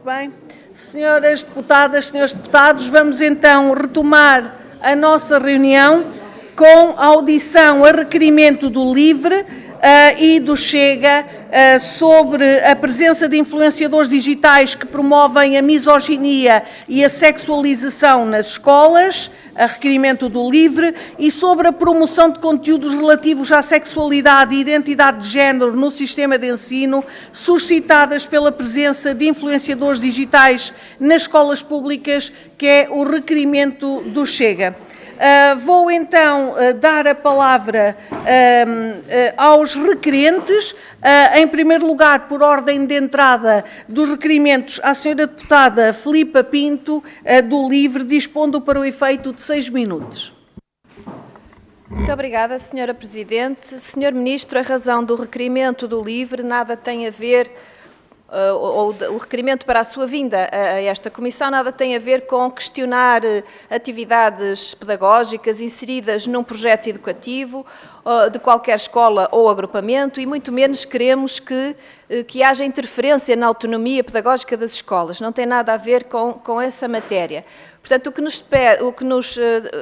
bem. Senhoras deputadas, senhores deputados, vamos então retomar a nossa reunião com a audição a requerimento do LIVRE e do Chega sobre a presença de influenciadores digitais que promovem a misoginia e a sexualização nas escolas, a requerimento do LIVRE, e sobre a promoção de conteúdos relativos à sexualidade e identidade de género no sistema de ensino, suscitadas pela presença de influenciadores digitais nas escolas públicas, que é o requerimento do Chega. Vou então dar a palavra aos requerentes, em primeiro lugar, por ordem de entrada dos requerimentos, à senhora deputada Filipa Pinto, do LIVRE, dispondo para o efeito de 6 minutos. Muito obrigada, senhora Presidente. Senhor Ministro, a razão do requerimento do LIVRE nada tem a ver, ou o requerimento para a sua vinda a esta Comissão, nada tem a ver com questionar atividades pedagógicas inseridas num projeto educativo de qualquer escola ou agrupamento, e muito menos queremos que haja interferência na autonomia pedagógica das escolas. Não tem nada a ver com essa matéria. Portanto, o que nos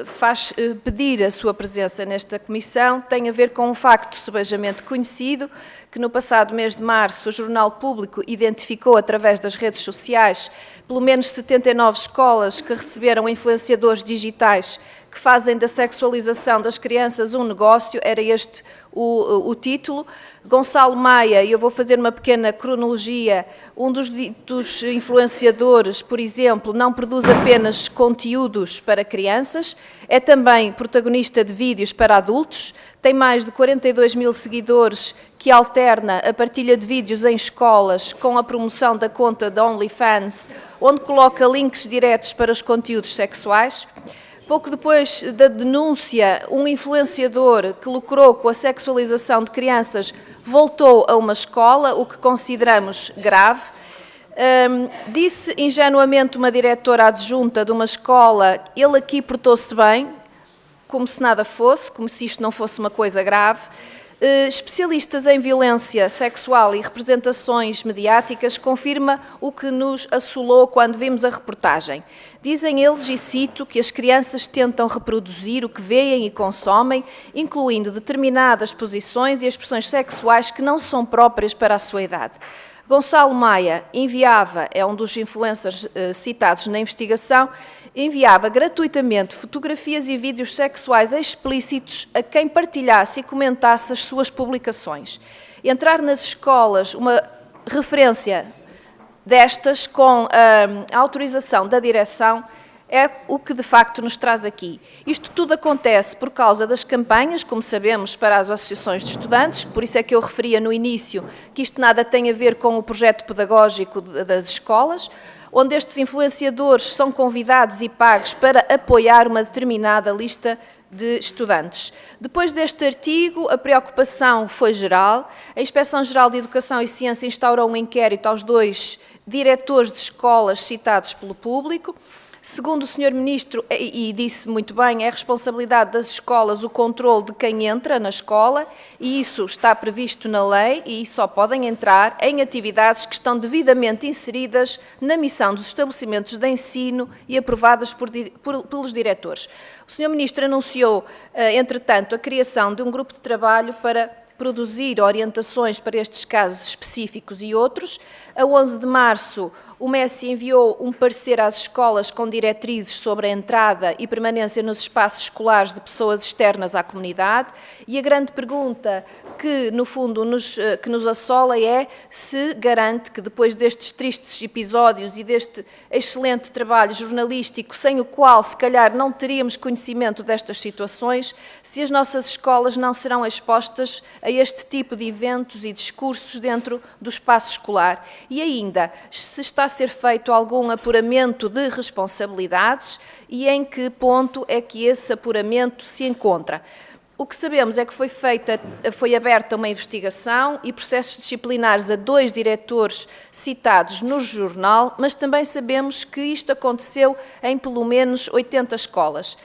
faz pedir a sua presença nesta Comissão tem a ver com um facto subejamente conhecido, que no passado mês de março o Jornal Público identificou através das redes sociais pelo menos 79 escolas que receberam influenciadores digitais que fazem da sexualização das crianças um negócio. Era este o título. Gonçalo Maia, e eu vou fazer uma pequena cronologia, um dos influenciadores, por exemplo, não produz apenas conteúdos para crianças, é também protagonista de vídeos para adultos, tem mais de 42 mil seguidores, que alterna a partilha de vídeos em escolas com a promoção da conta da OnlyFans, onde coloca links diretos para os conteúdos sexuais. Pouco depois da denúncia, um influenciador que lucrou com a sexualização de crianças voltou a uma escola, o que consideramos grave. Disse ingenuamente uma diretora adjunta de uma escola: ele aqui portou-se bem, como se nada fosse, como se isto não fosse uma coisa grave. Especialistas em violência sexual e representações mediáticas confirma o que nos assolou quando vimos a reportagem. Dizem eles, e cito, que as crianças tentam reproduzir o que veem e consomem, incluindo determinadas posições e expressões sexuais que não são próprias para a sua idade. Gonçalo Maia enviava, é um dos influencers citados na investigação, enviava gratuitamente fotografias e vídeos sexuais explícitos a quem partilhasse e comentasse as suas publicações. Entrar nas escolas uma referência destas com a autorização da direção é o que de facto nos traz aqui. Isto tudo acontece por causa das campanhas, como sabemos, para as associações de estudantes, por isso é que eu referia no início que isto nada tem a ver com o projeto pedagógico das escolas, onde estes influenciadores são convidados e pagos para apoiar uma determinada lista de estudantes. Depois deste artigo, a preocupação foi geral. A Inspeção-Geral de Educação e Ciência instaurou um inquérito aos 2 diretores de escolas citados pelo público. Segundo o Sr. Ministro, e disse muito bem, é responsabilidade das escolas o controle de quem entra na escola, e isso está previsto na lei, e só podem entrar em atividades que estão devidamente inseridas na missão dos estabelecimentos de ensino e aprovadas pelos diretores. O Sr. Ministro anunciou, entretanto, a criação de um grupo de trabalho para produzir orientações para estes casos específicos e outros. A 11 de março, o MEC enviou um parecer às escolas com diretrizes sobre a entrada e permanência nos espaços escolares de pessoas externas à comunidade, e a grande pergunta que, no fundo, que nos assola é se garante que, depois destes tristes episódios e deste excelente trabalho jornalístico, sem o qual, se calhar, não teríamos conhecimento destas situações, se as nossas escolas não serão expostas a este tipo de eventos e discursos dentro do espaço escolar. E ainda, se está a ser feito algum apuramento de responsabilidades e em que ponto é que esse apuramento se encontra. O que sabemos é que foi aberta uma investigação e processos disciplinares a 2 diretores citados no jornal, mas também sabemos que isto aconteceu em pelo menos 80 escolas.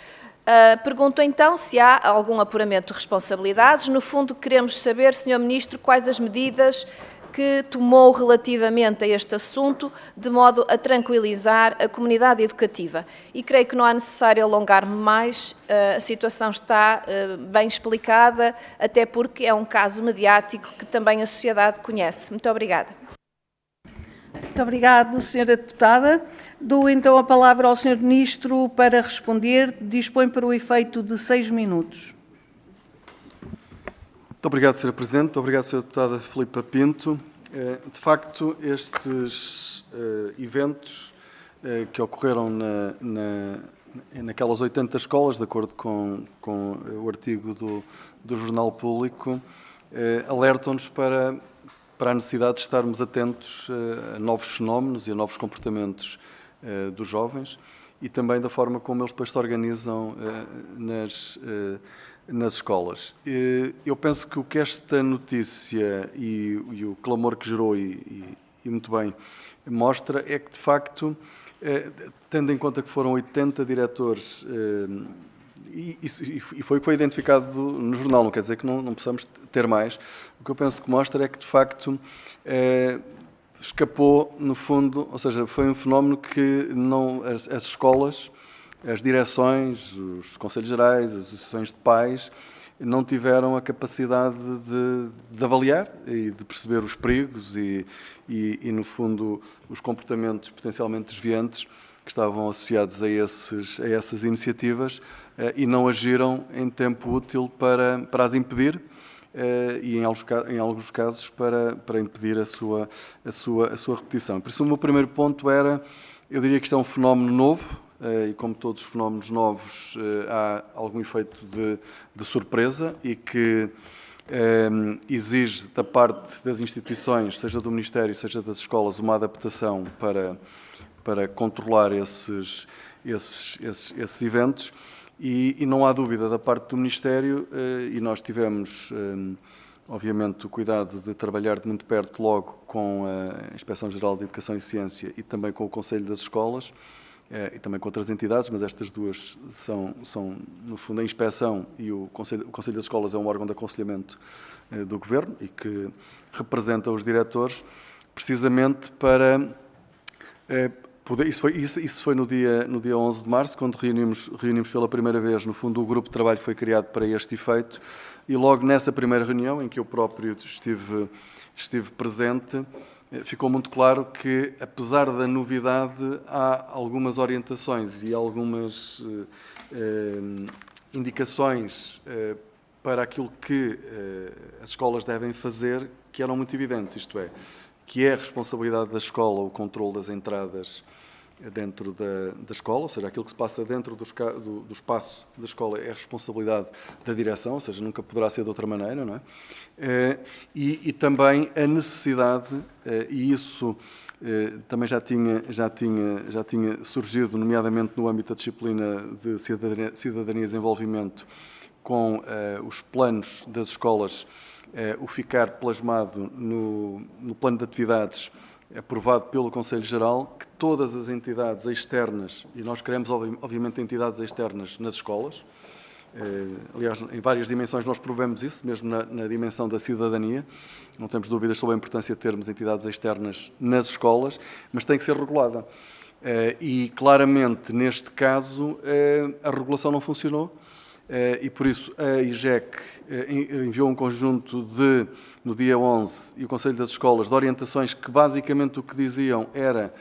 Pergunto então se há algum apuramento de responsabilidades. No fundo, queremos saber, Sr. Ministro, quais as medidas que tomou relativamente a este assunto, de modo a tranquilizar a comunidade educativa. E creio que não há necessário alongar-me mais, a situação está bem explicada, até porque é um caso mediático que também a sociedade conhece. Muito obrigada. Muito obrigado, Sra. Deputada. Dou então a palavra ao Sr. Ministro para responder. Dispõe para o efeito de 6 minutos. Muito obrigado, Sra. Presidente. Muito obrigado, Sra. Deputada Filipa Pinto. De facto, estes eventos que ocorreram naquelas 80 escolas, de acordo com o artigo do Jornal Público, alertam-nos para a necessidade de estarmos atentos a novos fenómenos e a novos comportamentos dos jovens e também da forma como eles depois se organizam nas escolas. Eu penso que o que esta notícia e o clamor que gerou, e muito bem, mostra é que, de facto, tendo em conta que foram 80 diretores, e foi o que foi identificado no jornal, não quer dizer que não possamos ter mais, o que eu penso que mostra é que, de facto, escapou, no fundo, ou seja, foi um fenómeno que as escolas, as direções, os conselhos gerais, as associações de pais, não tiveram a capacidade de avaliar e de perceber os perigos e, no fundo, os comportamentos potencialmente desviantes que estavam associados a essas iniciativas e não agiram em tempo útil para as impedir e, em alguns casos, para impedir a sua repetição. Por isso, o meu primeiro ponto era, eu diria que isto é um fenómeno novo, e como todos os fenómenos novos, há algum efeito de surpresa e que exige da parte das instituições, seja do Ministério, seja das escolas, uma adaptação para controlar esses eventos. E não há dúvida da parte do Ministério, e nós tivemos, obviamente, o cuidado de trabalhar de muito perto logo com a Inspeção-Geral de Educação e Ciência e também com o Conselho das Escolas, e também com outras entidades, mas estas duas são no fundo, a Inspeção e o Conselho das Escolas é um órgão de aconselhamento do Governo e que representa os diretores, precisamente para poder... Isso foi no dia 11 de março, quando reunimos pela primeira vez, no fundo, o grupo de trabalho que foi criado para este efeito, e logo nessa primeira reunião, em que eu próprio estive presente, ficou muito claro que, apesar da novidade, há algumas orientações e algumas indicações para aquilo que as escolas devem fazer que eram muito evidentes, isto é, que é a responsabilidade da escola o controle das entradas dentro da escola, ou seja, aquilo que se passa dentro do espaço da escola é a responsabilidade da direção, ou seja, nunca poderá ser de outra maneira, não é? E também a necessidade, e isso também já tinha surgido, nomeadamente no âmbito da disciplina de cidadania e desenvolvimento, com os planos das escolas, o ficar plasmado no plano de atividades aprovado pelo Conselho Geral, que todas as entidades externas, e nós queremos obviamente entidades externas nas escolas, aliás, em várias dimensões nós provemos isso, mesmo na dimensão da cidadania, não temos dúvidas sobre a importância de termos entidades externas nas escolas, mas tem que ser regulada. E claramente, neste caso, a regulação não funcionou, e por isso a IGEC enviou um conjunto no dia 11, e o Conselho das Escolas, de orientações que basicamente o que diziam era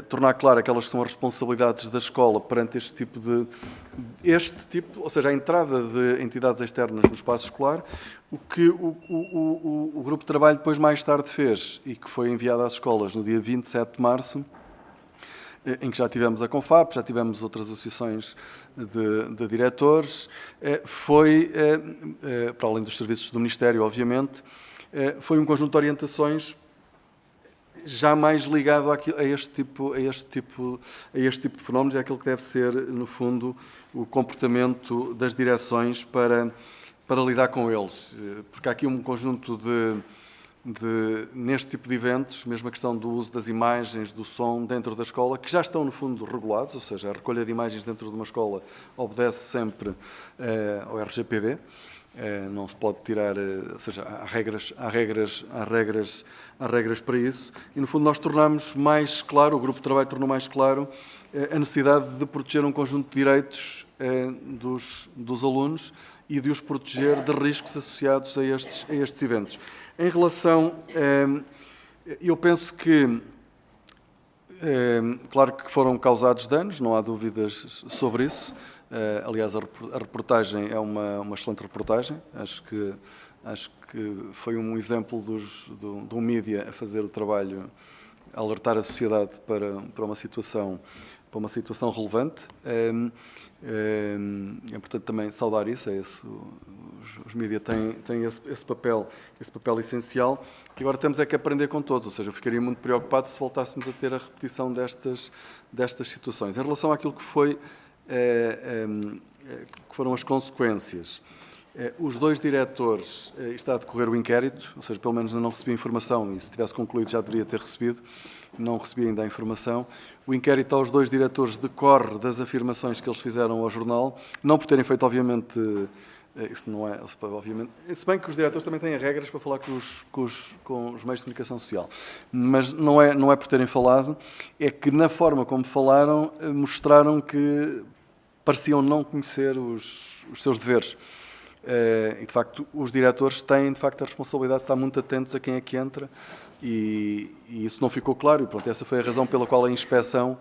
tornar claro aquelas que são as responsabilidades da escola perante este tipo, ou seja, a entrada de entidades externas no espaço escolar, o que o grupo de trabalho depois mais tarde fez e que foi enviado às escolas no dia 27 de março, em que já tivemos a Confap, já tivemos outras associações de diretores, foi, para além dos serviços do Ministério, obviamente, foi um conjunto de orientações já mais ligado a este tipo de fenómenos, é aquilo que deve ser, no fundo, o comportamento das direções para lidar com eles. Porque há aqui um conjunto neste tipo de eventos, mesmo a questão do uso das imagens, do som dentro da escola, que já estão, no fundo, regulados, ou seja, a recolha de imagens dentro de uma escola obedece sempre ao RGPD, não se pode tirar, ou seja, há regras para isso, e no fundo nós tornamos mais claro, o grupo de trabalho tornou mais claro a necessidade de proteger um conjunto de direitos dos alunos e de os proteger de riscos associados a estes eventos. Em relação, eu penso que, claro que foram causados danos, não há dúvidas sobre isso. Aliás, a reportagem é uma excelente reportagem. Acho que foi um exemplo do mídia a fazer o trabalho, a alertar a sociedade para uma situação relevante. É importante também saudar isso, os mídias têm esse papel essencial. E agora temos é que aprender com todos, ou seja, eu ficaria muito preocupado se voltássemos a ter a repetição destas situações. Em relação àquilo que foram as consequências, os 2 diretores, está a decorrer o inquérito, ou seja, pelo menos ainda não recebi a informação, e se tivesse concluído já deveria ter recebido, não recebi ainda a informação. O inquérito aos 2 diretores decorre das afirmações que eles fizeram ao jornal, não por terem feito, obviamente, isso não é, obviamente, se bem que os diretores também têm regras para falar com os meios de comunicação social, mas não é por terem falado, é que na forma como falaram, mostraram que pareciam não conhecer os seus deveres. E, de facto, os diretores têm, de facto, a responsabilidade de estar muito atentos a quem é que entra, e isso não ficou claro, e pronto, essa foi a razão pela qual a inspeção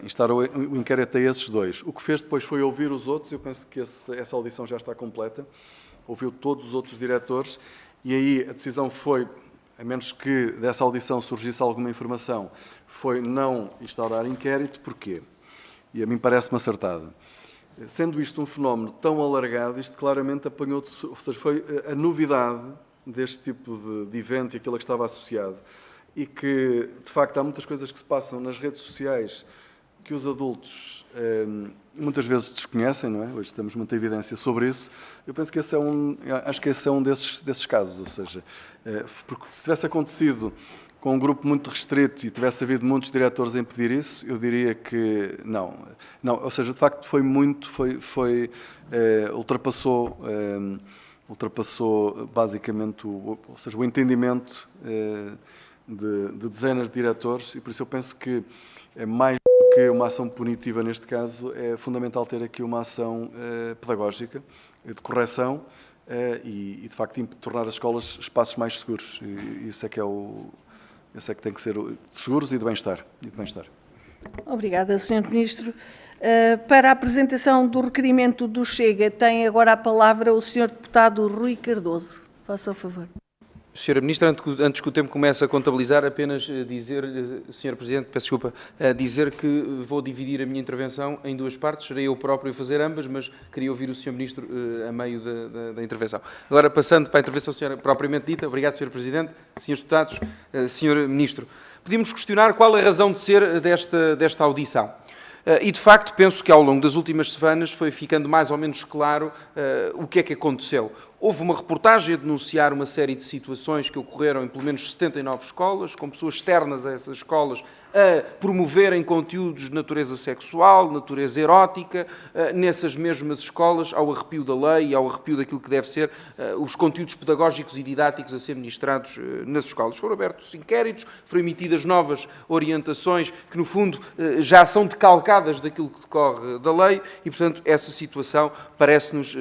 instaurou o inquérito a esses 2. O que fez depois foi ouvir os outros, eu penso que essa audição já está completa, ouviu todos os outros diretores, e aí a decisão foi, a menos que dessa audição surgisse alguma informação, foi não instaurar inquérito. Porquê? E a mim parece-me acertado. Sendo isto um fenómeno tão alargado, isto claramente apanhou, ou seja, foi a novidade deste tipo de evento e aquilo que estava associado, e que, de facto, há muitas coisas que se passam nas redes sociais que os adultos muitas vezes desconhecem, não é? Hoje temos muita evidência sobre isso. Eu penso que acho que esse é um desses casos, ou seja, porque se tivesse acontecido com um grupo muito restrito e tivesse havido muitos diretores a impedir isso, eu diria que não, ou seja, de facto ultrapassou basicamente ou seja, o entendimento de dezenas de diretores, e por isso eu penso que mais do que uma ação punitiva neste caso, é fundamental ter aqui uma ação pedagógica, de correção, e de facto tornar as escolas espaços mais seguros. E isso é que tem que ser seguros e de bem-estar. Obrigada, Sr. Ministro. Para a apresentação do requerimento do Chega, tem agora a palavra o Sr. Deputado Rui Cardoso. Faça o favor. Sra. Ministra, antes que o tempo comece a contabilizar, apenas dizer, Sr. Presidente, peço desculpa, dizer que vou dividir a minha intervenção em 2 partes, serei eu próprio a fazer ambas, mas queria ouvir o Sr. Ministro a meio da intervenção. Agora, passando para a intervenção propriamente dita, obrigado, Sr. Presidente, Srs. Deputados, Sr. Ministro. Podíamos questionar qual a razão de ser desta audição. E, de facto, penso que ao longo das últimas semanas foi ficando mais ou menos claro o que é que aconteceu. Houve uma reportagem a denunciar uma série de situações que ocorreram em pelo menos 79 escolas, com pessoas externas a essas escolas a promoverem conteúdos de natureza sexual, natureza erótica, nessas mesmas escolas, ao arrepio da lei e ao arrepio daquilo que deve ser os conteúdos pedagógicos e didáticos a ser ministrados nas escolas. Foram abertos inquéritos, foram emitidas novas orientações que, no fundo, já são decalcadas daquilo que decorre da lei e, portanto, essa situação parece-nos,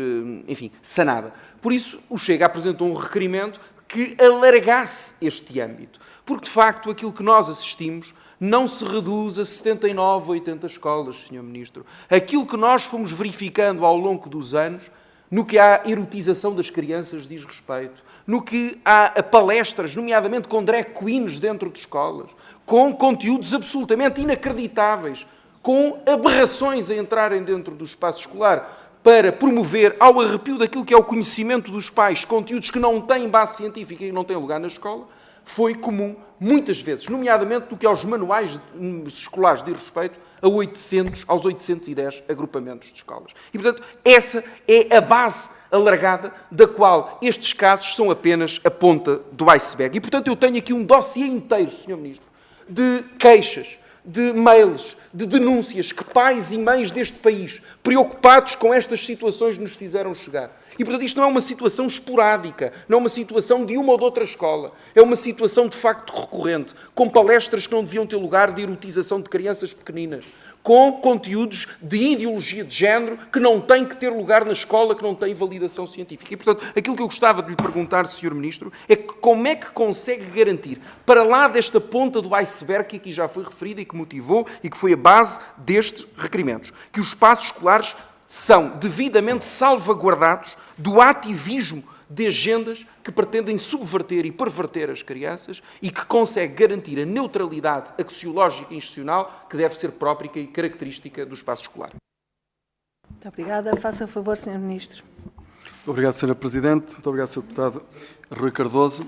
enfim, sanada. Por isso, o Chega apresentou um requerimento que alargasse este âmbito. Porque, de facto, aquilo que nós assistimos não se reduz a 79 ou 80 escolas, Sr. Ministro. Aquilo que nós fomos verificando ao longo dos anos, no que à erotização das crianças diz respeito, no que há palestras, nomeadamente com drag queens dentro de escolas, com conteúdos absolutamente inacreditáveis, com aberrações a entrarem dentro do espaço escolar, para promover, ao arrepio daquilo que é o conhecimento dos pais, conteúdos que não têm base científica e não têm lugar na escola, foi comum, muitas vezes, nomeadamente do que aos manuais escolares de respeito aos 810 agrupamentos de escolas. E, portanto, essa é a base alargada da qual estes casos são apenas a ponta do iceberg. E, portanto, eu tenho aqui um dossiê inteiro, Sr. Ministro, de queixas, de mails, de denúncias que pais e mães deste país, preocupados com estas situações, nos fizeram chegar. E, portanto, isto não é uma situação esporádica, não é uma situação de uma ou de outra escola. É uma situação, de facto, recorrente, com palestras que não deviam ter lugar de erotização de crianças pequeninas, com conteúdos de ideologia de género que não têm que ter lugar na escola, que não têm validação científica. E, portanto, aquilo que eu gostava de lhe perguntar, Sr. Ministro, é que como é que consegue garantir, para lá desta ponta do iceberg que aqui já foi referida e que motivou e que foi a base destes requerimentos, que os espaços escolares são devidamente salvaguardados do ativismo de agendas que pretendem subverter e perverter as crianças e que consegue garantir a neutralidade axiológica e institucional que deve ser própria e característica do espaço escolar. Muito obrigada. Faça o favor, Sr. Ministro. Obrigado, Sra. Presidente. Muito obrigado, Sr. Deputado Rui Cardoso.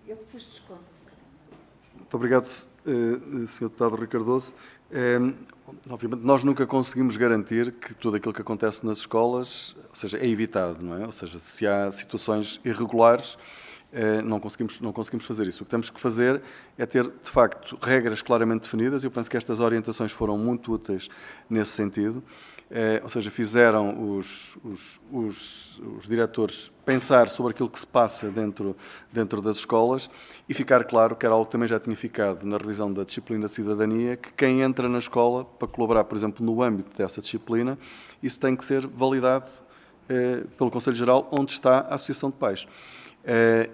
Eu depois desconto. Muito obrigado, Sr. Deputado Rui Cardoso. Obviamente, nós nunca conseguimos garantir que tudo aquilo que acontece nas escolas, ou seja, é evitado, não é? Ou seja, se há situações irregulares, não conseguimos fazer isso. O que temos que fazer é ter, de facto, regras claramente definidas, e eu penso que estas orientações foram muito úteis nesse sentido. Ou seja, fizeram os diretores pensar sobre aquilo que se passa dentro das escolas e ficar claro, que era algo que também já tinha ficado na revisão da disciplina de cidadania, que quem entra na escola para colaborar, por exemplo, no âmbito dessa disciplina, isso tem que ser validado pelo Conselho Geral, onde está a Associação de Pais.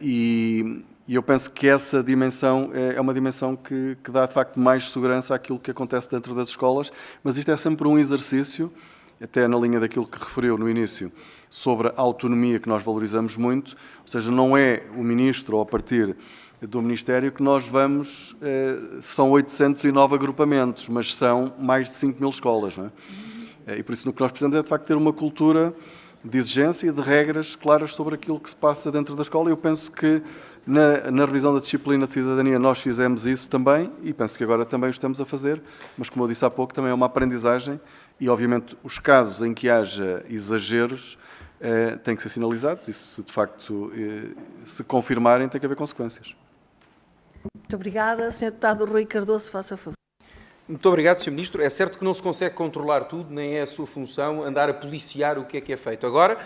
E eu penso que essa dimensão é uma dimensão que dá, de facto, mais segurança àquilo que acontece dentro das escolas, mas isto é sempre um exercício, até na linha daquilo que referiu no início, sobre a autonomia que nós valorizamos muito, ou seja, não é o Ministro ou a partir do Ministério que nós vamos, são 809 agrupamentos, mas são mais de 5.000 escolas, não é? E por isso o que nós precisamos é, de facto, ter uma cultura de exigência e de regras claras sobre aquilo que se passa dentro da escola. Eu penso que na revisão da disciplina de cidadania nós fizemos isso também e penso que agora também o estamos a fazer, mas como eu disse há pouco, também é uma aprendizagem e, obviamente, os casos em que haja exageros têm que ser sinalizados e, se de facto se confirmarem, tem que haver consequências. Muito obrigada. Sr. Deputado Rui Cardoso, faça o favor. Muito obrigado, Sr. Ministro. É certo que não se consegue controlar tudo, nem é a sua função andar a policiar o que é feito. Agora,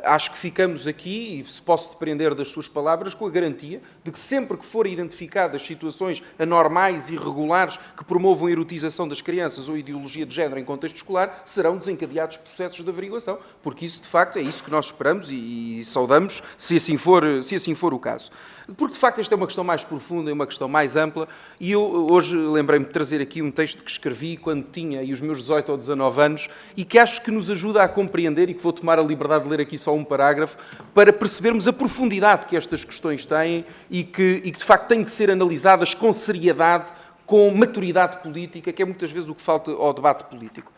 acho que ficamos aqui, e se posso depender das suas palavras, com a garantia de que sempre que forem identificadas situações anormais e irregulares que promovam a erotização das crianças ou ideologia de género em contexto escolar, serão desencadeados processos de averiguação, porque isso, de facto, é isso que nós esperamos e saudamos, se assim for o caso. Porque, de facto, esta é uma questão mais profunda, é uma questão mais ampla, e eu hoje lembrei-me de trazer aqui um texto que escrevi quando tinha os meus 18 ou 19 anos e que acho que nos ajuda a compreender, e que vou tomar a liberdade de ler aqui só um parágrafo, para percebermos a profundidade que estas questões têm e que de facto, têm que ser analisadas com seriedade, com maturidade política, que é muitas vezes o que falta ao debate político.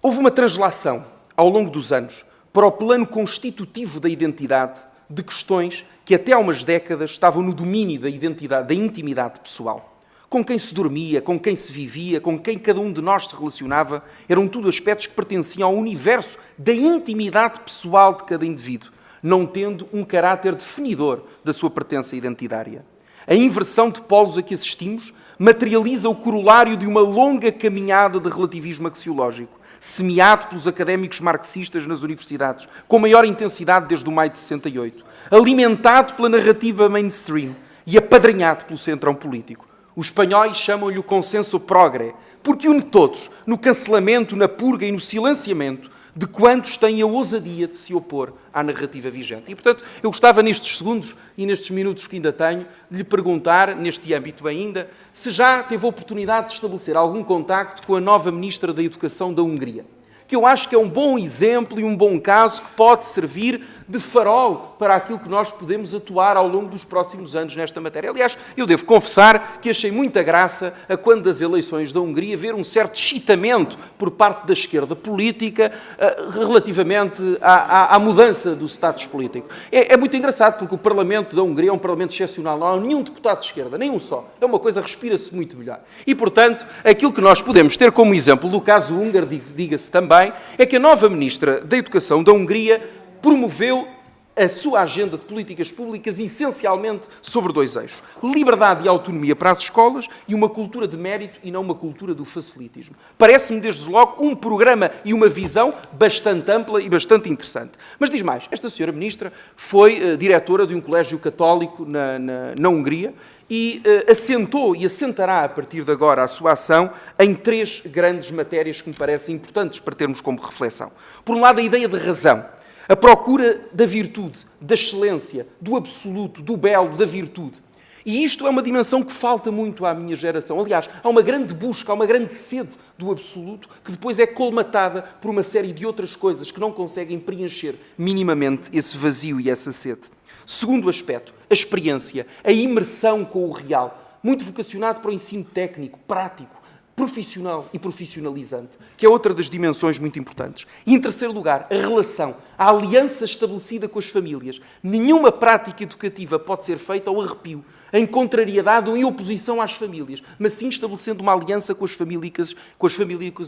Houve uma translação, ao longo dos anos, para o plano constitutivo da identidade, de questões que até há umas décadas estavam no domínio da identidade, da intimidade pessoal. Com quem se dormia, com quem se vivia, com quem cada um de nós se relacionava, eram tudo aspectos que pertenciam ao universo da intimidade pessoal de cada indivíduo, não tendo um caráter definidor da sua pertença identitária. A inversão de polos a que assistimos materializa o corolário de uma longa caminhada de relativismo axiológico, semeado pelos académicos marxistas nas universidades, com maior intensidade desde o maio de 68, alimentado pela narrativa mainstream e apadrinhado pelo centrão político. Os espanhóis chamam-lhe o consenso progre, porque une todos no cancelamento, na purga e no silenciamento de quantos têm a ousadia de se opor à narrativa vigente. E, portanto, eu gostava nestes segundos e nestes minutos que ainda tenho, de lhe perguntar, neste âmbito ainda, se já teve a oportunidade de estabelecer algum contacto com a nova Ministra da Educação da Hungria, que eu acho que é um bom exemplo e um bom caso que pode servir de farol para aquilo que nós podemos atuar ao longo dos próximos anos nesta matéria. Aliás, eu devo confessar que achei muita graça a quando das eleições da Hungria ver um certo excitamento por parte da esquerda política relativamente à mudança do status político. É muito engraçado porque o Parlamento da Hungria é um Parlamento excepcional, não há nenhum deputado de esquerda, nem um só. É uma coisa, respira-se muito melhor. E, portanto, aquilo que nós podemos ter como exemplo do caso húngaro, diga-se também, é que a nova Ministra da Educação da Hungria promoveu a sua agenda de políticas públicas essencialmente sobre 2 eixos. Liberdade e autonomia para as escolas e uma cultura de mérito e não uma cultura do facilitismo. Parece-me, desde logo, um programa e uma visão bastante ampla e bastante interessante. Mas diz mais, esta senhora Ministra foi diretora de um colégio católico na Hungria e assentou e assentará a partir de agora a sua ação em 3 grandes matérias que me parecem importantes para termos como reflexão. Por um lado, a ideia de razão. A procura da virtude, da excelência, do absoluto, do belo, da virtude. E isto é uma dimensão que falta muito à minha geração. Aliás, há uma grande busca, há uma grande sede do absoluto que depois é colmatada por uma série de outras coisas que não conseguem preencher minimamente esse vazio e essa sede. Segundo aspecto, a experiência, a imersão com o real, muito vocacionado para o ensino técnico, prático, profissional e profissionalizante, que é outra das dimensões muito importantes. E, em terceiro lugar, a relação, a aliança estabelecida com as famílias. Nenhuma prática educativa pode ser feita ao arrepio, em contrariedade ou em oposição às famílias, mas sim estabelecendo uma aliança com as famílias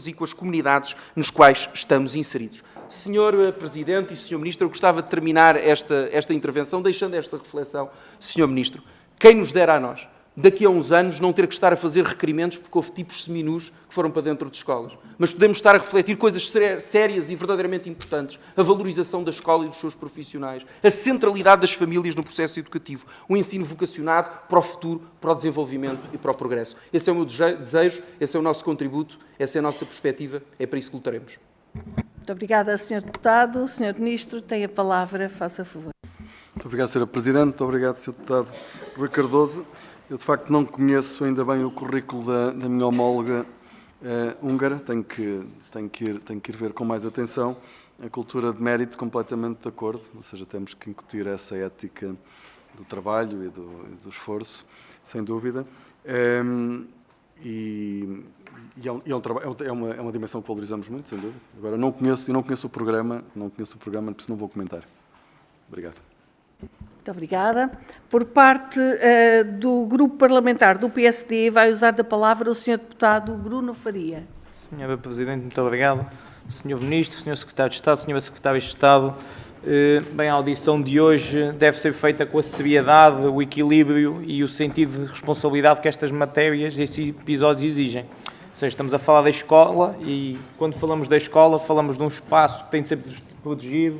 e com as comunidades nos quais estamos inseridos. Senhor Presidente e Senhor Ministro, eu gostava de terminar esta intervenção deixando esta reflexão. Senhor Ministro, quem nos dera a nós, daqui a uns anos, não ter que estar a fazer requerimentos porque houve tipos seminus que foram para dentro de escolas. Mas podemos estar a refletir coisas sérias e verdadeiramente importantes. A valorização da escola e dos seus profissionais. A centralidade das famílias no processo educativo. Um ensino vocacionado para o futuro, para o desenvolvimento e para o progresso. Esse é o meu desejo, esse é o nosso contributo, essa é a nossa perspectiva, é para isso que lutaremos. Muito obrigada, Sr. Deputado. Sr. Ministro, tem a palavra, faça favor. Muito obrigado, Sra. Presidente. Muito obrigado, Sr. Deputado Rui Cardoso. Eu, de facto, não conheço ainda bem o currículo da minha homóloga húngara. Tenho que ir ver com mais atenção. A cultura de mérito, completamente de acordo. Ou seja, temos que incutir essa ética do trabalho e do esforço, sem dúvida. É uma dimensão que valorizamos muito, sem dúvida. Agora, não conheço o programa, por isso não vou comentar. Obrigado. Muito obrigada. Por parte do Grupo Parlamentar do PSD, vai usar da palavra o Sr. Deputado Bruno Faria. Senhora Presidente, muito obrigado. Senhor Ministro, Senhor Secretário de Estado, Senhora Secretária de Estado, bem, a audição de hoje deve ser feita com a seriedade, o equilíbrio e o sentido de responsabilidade que estas matérias, estes episódios exigem. Ou seja, estamos a falar da escola e, quando falamos da escola, falamos de um espaço que tem de ser protegido,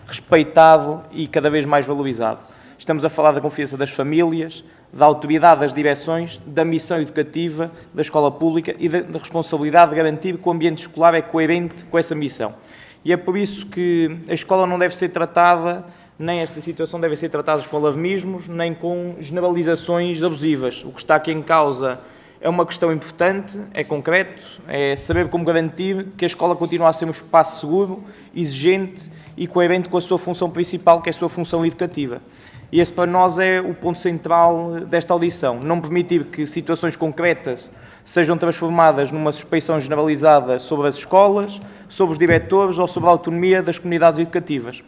respeitado e cada vez mais valorizado. Estamos a falar da confiança das famílias, da autoridade das direções, da missão educativa da escola pública e da responsabilidade de garantir que o ambiente escolar é coerente com essa missão. E é por isso que a escola não deve ser tratada, nem esta situação deve ser tratada com alarmismos, nem com generalizações abusivas. O que está aqui em causa é uma questão importante, é concreto, é saber como garantir que a escola continue a ser um espaço seguro, exigente e coerente com a sua função principal, que é a sua função educativa. E esse para nós é o ponto central desta audição. Não permitir que situações concretas sejam transformadas numa suspeição generalizada sobre as escolas, sobre os diretores ou sobre a autonomia das comunidades educativas.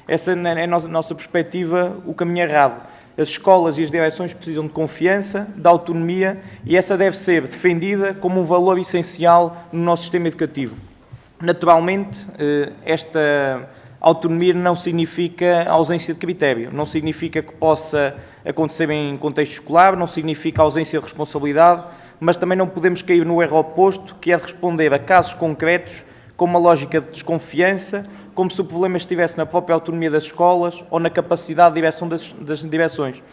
Essa é a nossa perspectiva, o caminho errado. As escolas e as direções precisam de confiança, de autonomia e essa deve ser defendida como um valor essencial no nosso sistema educativo. Naturalmente, esta autonomia não significa ausência de critério, não significa que possa acontecer em contexto escolar, não significa ausência de responsabilidade, mas também não podemos cair no erro oposto, que é de responder a casos concretos com uma lógica de desconfiança, como se o problema estivesse na própria autonomia das escolas ou na capacidade de direção das direções.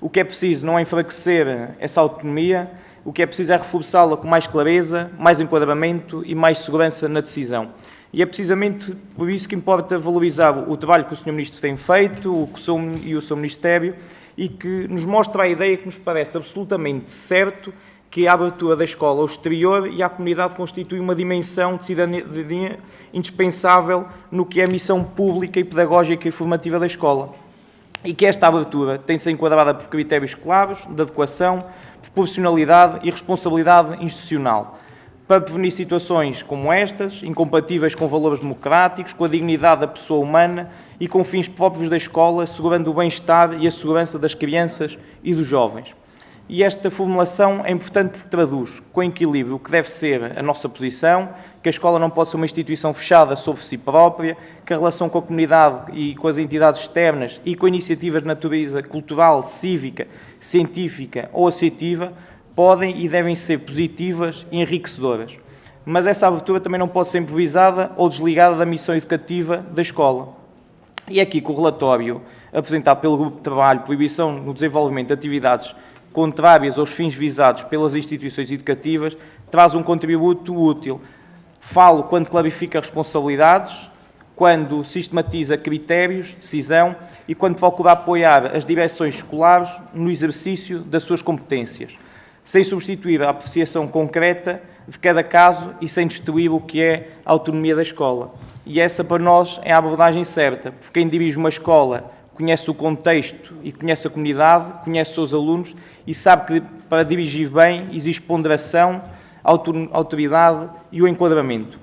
O que é preciso não é enfraquecer essa autonomia, o que é preciso é reforçá-la com mais clareza, mais enquadramento e mais segurança na decisão. E é precisamente por isso que importa valorizar o trabalho que o Sr. Ministro tem feito e o seu Ministério e que nos mostra a ideia que nos parece absolutamente certo que a abertura da escola ao exterior e à comunidade constitui uma dimensão de cidadania indispensável no que é a missão pública e pedagógica e formativa da escola. E que esta abertura tem de ser enquadrada por critérios claros de adequação, proporcionalidade e responsabilidade institucional, para prevenir situações como estas, incompatíveis com valores democráticos, com a dignidade da pessoa humana e com fins próprios da escola, assegurando o bem-estar e a segurança das crianças e dos jovens. E esta formulação é importante porque traduz com equilíbrio o que deve ser a nossa posição, que a escola não pode ser uma instituição fechada sobre si própria, que a relação com a comunidade e com as entidades externas e com iniciativas de natureza cultural, cívica, científica ou associativa podem e devem ser positivas e enriquecedoras. Mas essa abertura também não pode ser improvisada ou desligada da missão educativa da escola. E é aqui que o relatório apresentado pelo Grupo de Trabalho Proibição no Desenvolvimento de Atividades contrárias aos fins visados pelas instituições educativas, traz um contributo útil. Falo quando clarifica responsabilidades, quando sistematiza critérios de decisão e quando procura apoiar as direções escolares no exercício das suas competências, sem substituir a apreciação concreta de cada caso e sem destruir o que é a autonomia da escola. E essa, para nós, é a abordagem certa, porque quem dirige uma escola conhece o contexto e conhece a comunidade, conhece os seus alunos e sabe que para dirigir bem existe ponderação, autoridade e o enquadramento.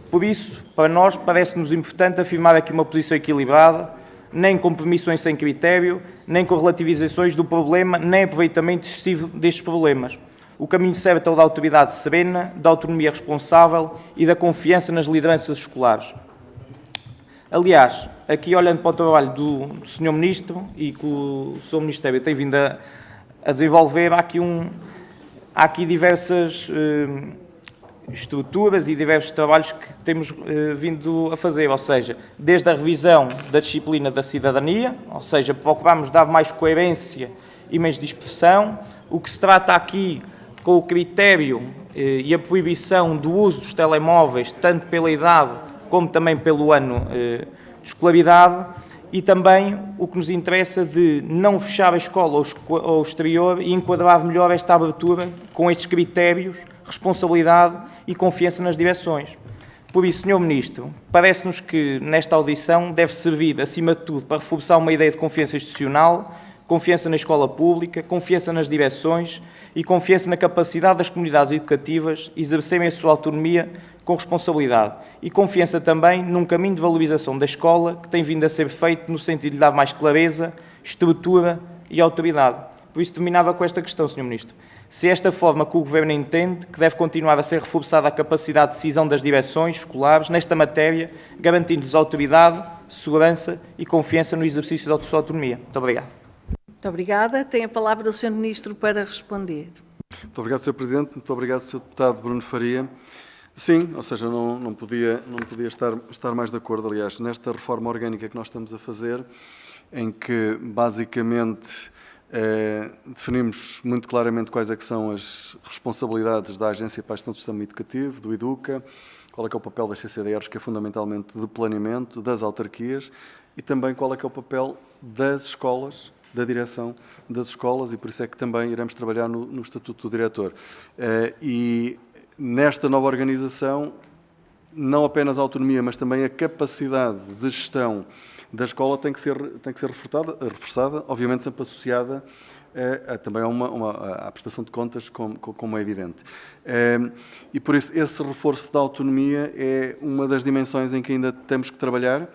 Por isso, para nós, parece-nos importante afirmar aqui uma posição equilibrada, nem com permissões sem critério, nem com relativizações do problema, nem aproveitamento excessivo destes problemas. O caminho certo é o da autoridade serena, da autonomia responsável e da confiança nas lideranças escolares. Aliás, aqui olhando para o trabalho do Sr. Ministro e que o Sr. Ministério tem vindo a desenvolver, há aqui diversas estruturas e diversos trabalhos que temos vindo a fazer, ou seja, desde a revisão da disciplina da cidadania, ou seja, procuramos dar mais coerência e menos dispersão. O que se trata aqui com o critério e a proibição do uso dos telemóveis, tanto pela idade como também pelo ano de escolaridade, e também o que nos interessa de não fechar a escola ao exterior e enquadrar melhor esta abertura com estes critérios, responsabilidade e confiança nas direções. Por isso, Sr. Ministro, parece-nos que nesta audição deve servir, acima de tudo, para reforçar uma ideia de confiança institucional, confiança na escola pública, confiança nas direções e confiança na capacidade das comunidades educativas exercerem a sua autonomia com responsabilidade e confiança também num caminho de valorização da escola que tem vindo a ser feito no sentido de dar mais clareza, estrutura e autoridade. Por isso terminava com esta questão, Sr. Ministro. Se é esta forma que o Governo entende que deve continuar a ser reforçada a capacidade de decisão das direções escolares nesta matéria, garantindo-lhes autoridade, segurança e confiança no exercício da sua autonomia. Muito obrigado. Muito obrigada. Tem a palavra o Sr. Ministro para responder. Muito obrigado, Sr. Presidente. Muito obrigado, Sr. Deputado Bruno Faria. Sim, ou seja, não podia estar mais de acordo, aliás, nesta reforma orgânica que nós estamos a fazer, em que, basicamente, definimos muito claramente quais é que são as responsabilidades da Agência para a Gestão do Sistema Educativo, do EDUCA, qual é que é o papel das CCDRs, que é fundamentalmente de planeamento, das autarquias, e também qual é que é o papel das escolas, da direção das escolas, e por isso é que também iremos trabalhar no Estatuto do Diretor. E nesta nova organização, não apenas a autonomia, mas também a capacidade de gestão da escola tem que ser reforçada, obviamente sempre associada também à prestação de contas, como é evidente. E por isso esse reforço da autonomia é uma das dimensões em que ainda temos que trabalhar.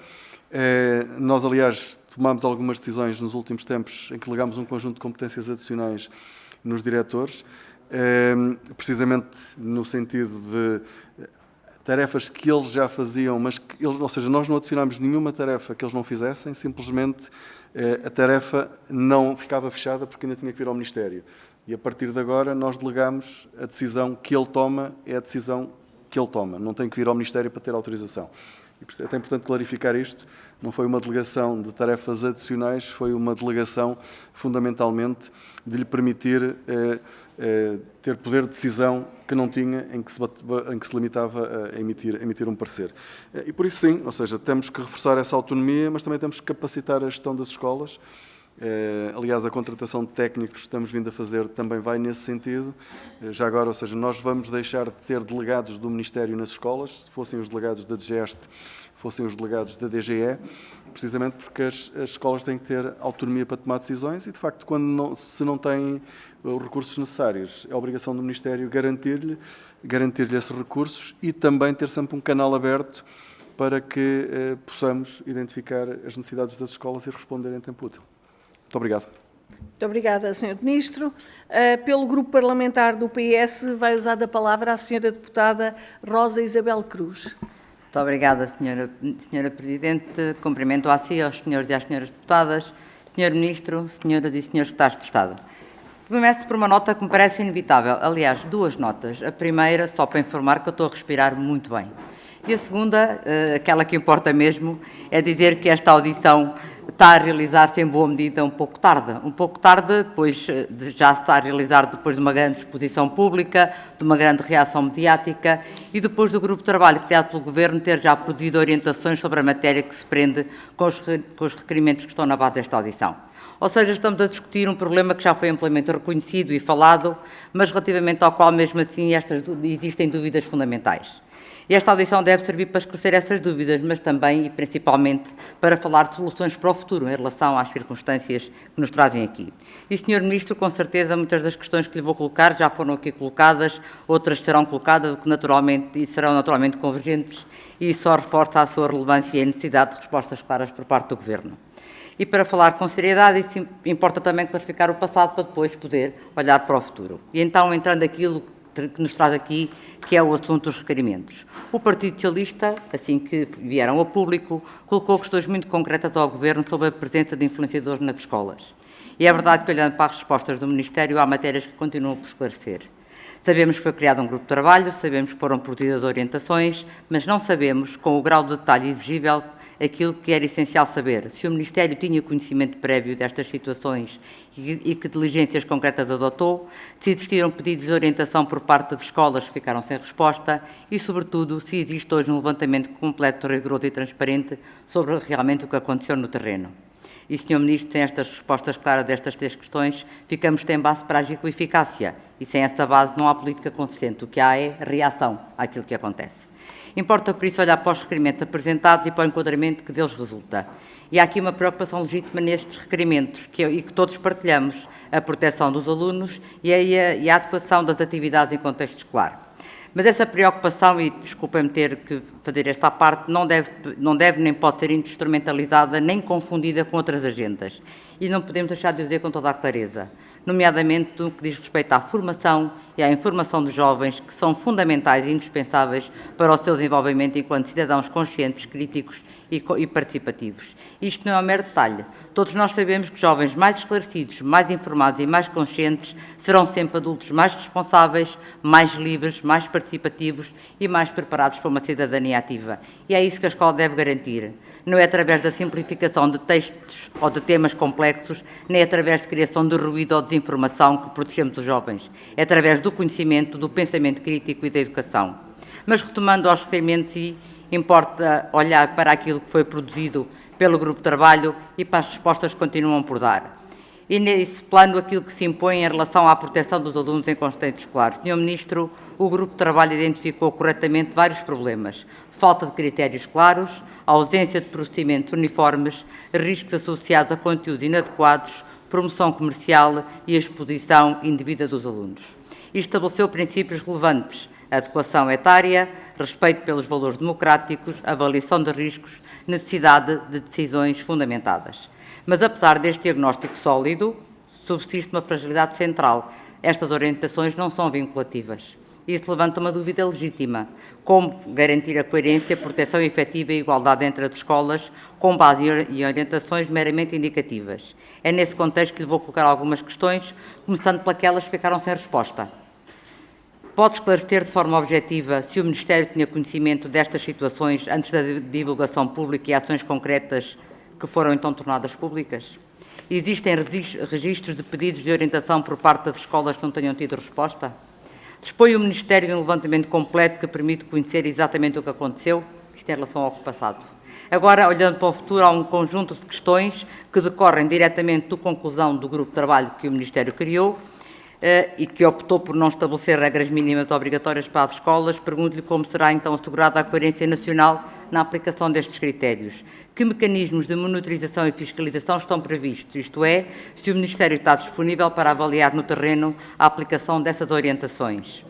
Nós, aliás, tomámos algumas decisões nos últimos tempos em que legámos um conjunto de competências adicionais nos diretores, precisamente no sentido de tarefas que eles já faziam, mas que eles, ou seja, nós não adicionámos nenhuma tarefa que eles não fizessem, simplesmente a tarefa não ficava fechada porque ainda tinha que vir ao Ministério. E a partir de agora nós delegamos a decisão que ele toma, é a decisão que ele toma, não tem que vir ao Ministério para ter autorização. E é até importante clarificar isto, não foi uma delegação de tarefas adicionais, foi uma delegação fundamentalmente de lhe permitir ter poder de decisão que não tinha, em que se limitava a emitir um parecer. E por isso sim, ou seja, temos que reforçar essa autonomia, mas também temos que capacitar a gestão das escolas. Aliás, a contratação de técnicos que estamos vindo a fazer também vai nesse sentido. Já agora, ou seja, nós vamos deixar de ter delegados do Ministério nas escolas, se fossem os delegados da DGEST, fossem os delegados da DGE, precisamente porque as escolas têm que ter autonomia para tomar decisões e, de facto, se não têm os recursos necessários, é a obrigação do Ministério garantir-lhe esses recursos e também ter sempre um canal aberto para que possamos identificar as necessidades das escolas e responder em tempo útil. Muito obrigado. Muito obrigada, Sr. Ministro. Pelo Grupo Parlamentar do PS, vai usar a palavra a Sra. Deputada Rosa Isabel Cruz. Muito obrigada, Sra. Presidente. Cumprimento a si, aos senhores e às senhoras deputadas, Sr. Ministro, senhoras e senhores secretários de Estado. Começo por uma nota que me parece inevitável. Aliás, duas notas. A primeira, só para informar que eu estou a respirar muito bem. E a segunda, aquela que importa mesmo, é dizer que esta audição está a realizar-se em boa medida um pouco tarde, pois já se está a realizar depois de uma grande exposição pública, de uma grande reação mediática e depois do grupo de trabalho criado pelo Governo ter já produzido orientações sobre a matéria que se prende com os requerimentos que estão na base desta audição. Ou seja, estamos a discutir um problema que já foi amplamente reconhecido e falado, mas relativamente ao qual, mesmo assim, existem dúvidas fundamentais. E esta audição deve servir para esclarecer essas dúvidas, mas também e principalmente para falar de soluções para o futuro em relação às circunstâncias que nos trazem aqui. E, Sr. Ministro, com certeza muitas das questões que lhe vou colocar já foram aqui colocadas, outras serão colocadas, que serão naturalmente convergentes, e só reforça a sua relevância e a necessidade de respostas claras por parte do Governo. E para falar com seriedade, isso importa também clarificar o passado para depois poder olhar para o futuro. E então, entrando aquilo que nos traz aqui, que é o assunto dos requerimentos. O Partido Socialista, assim que vieram a público, colocou questões muito concretas ao Governo sobre a presença de influenciadores nas escolas. E é verdade que, olhando para as respostas do Ministério, há matérias que continuam por esclarecer. Sabemos que foi criado um grupo de trabalho, sabemos que foram produzidas orientações, mas não sabemos, com o grau de detalhe exigível, aquilo que era essencial saber: se o Ministério tinha conhecimento prévio destas situações e que diligências concretas adotou, se existiram pedidos de orientação por parte das escolas que ficaram sem resposta e, sobretudo, se existe hoje um levantamento completo, rigoroso e transparente sobre realmente o que aconteceu no terreno. E, Sr. Ministro, sem estas respostas claras destas três questões, ficamos sem base para agir com eficácia. E sem essa base não há política consistente. O que há é reação àquilo que acontece. Importa, por isso, olhar para os requerimentos apresentados e para o enquadramento que deles resulta. E há aqui uma preocupação legítima nestes requerimentos, e que todos partilhamos: a proteção dos alunos e a adequação das atividades em contexto escolar. Mas essa preocupação, e desculpem-me ter que fazer esta parte, não deve nem pode ser instrumentalizada nem confundida com outras agendas. E não podemos deixar de dizer com toda a clareza, nomeadamente no que diz respeito à formação e à informação dos jovens, que são fundamentais e indispensáveis para o seu desenvolvimento enquanto cidadãos conscientes, críticos e participativos. Isto não é um mero detalhe. Todos nós sabemos que jovens mais esclarecidos, mais informados e mais conscientes serão sempre adultos mais responsáveis, mais livres, mais participativos e mais preparados para uma cidadania ativa. E é isso que a escola deve garantir. Não é através da simplificação de textos ou de temas complexos, nem através de criação de ruído ou desinformação que protegemos os jovens. É através do conhecimento, do pensamento crítico e da educação. Mas, retomando aos requerimentos, importa olhar para aquilo que foi produzido pelo grupo de trabalho e para as respostas que continuam por dar. E, nesse plano, aquilo que se impõe em relação à proteção dos alunos em contexto escolar. Sr. Ministro, o grupo de trabalho identificou corretamente vários problemas: falta de critérios claros, ausência de procedimentos uniformes, riscos associados a conteúdos inadequados, promoção comercial e exposição indevida dos alunos. E estabeleceu princípios relevantes: adequação etária, respeito pelos valores democráticos, avaliação de riscos, necessidade de decisões fundamentadas. Mas, apesar deste diagnóstico sólido, subsiste uma fragilidade central. Estas orientações não são vinculativas. Isso levanta uma dúvida legítima: como garantir a coerência, proteção efetiva e igualdade entre as escolas com base em orientações meramente indicativas? É nesse contexto que lhe vou colocar algumas questões, começando pelas que ficaram sem resposta. Pode esclarecer de forma objetiva se o Ministério tinha conhecimento destas situações antes da divulgação pública e ações concretas que foram então tornadas públicas? Existem registros de pedidos de orientação por parte das escolas que não tenham tido resposta? Dispõe o Ministério de um levantamento completo que permite conhecer exatamente o que aconteceu? Isto em relação ao passado. Agora, olhando para o futuro, há um conjunto de questões que decorrem diretamente da conclusão do grupo de trabalho que o Ministério criou e que optou por não estabelecer regras mínimas obrigatórias para as escolas. Pergunto-lhe como será então assegurada a coerência nacional na aplicação destes critérios. Que mecanismos de monitorização e fiscalização estão previstos? Isto é, se o Ministério está disponível para avaliar no terreno a aplicação dessas orientações.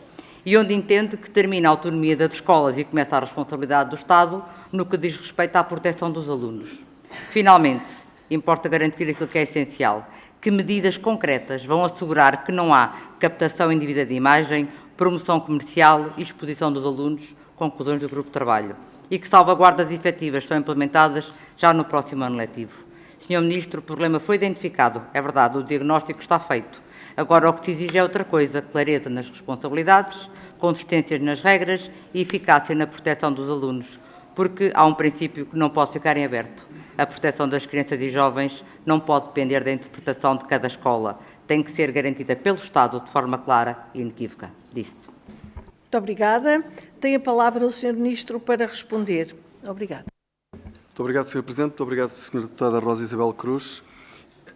E onde entende que termina a autonomia das escolas e começa a responsabilidade do Estado no que diz respeito à proteção dos alunos. Finalmente, importa garantir aquilo que é essencial: Que medidas concretas vão assegurar que não há captação indevida de imagem, promoção comercial e exposição dos alunos, conclusões do grupo de trabalho? E que salvaguardas efetivas são implementadas já no próximo ano letivo? Senhor Ministro, o problema foi identificado, é verdade, o diagnóstico está feito. Agora o que se exige é outra coisa, clareza nas responsabilidades, consistência nas regras e eficácia na proteção dos alunos, porque há um princípio que não pode ficar em aberto. A proteção das crianças e jovens não pode depender da interpretação de cada escola. Tem que ser garantida pelo Estado de forma clara e inequívoca. Disse. Muito obrigada. Tem a palavra o Sr. Ministro para responder. Obrigada. Muito obrigado, Sr. Presidente. Muito obrigado, Sra. Deputada Rosa Isabel Cruz.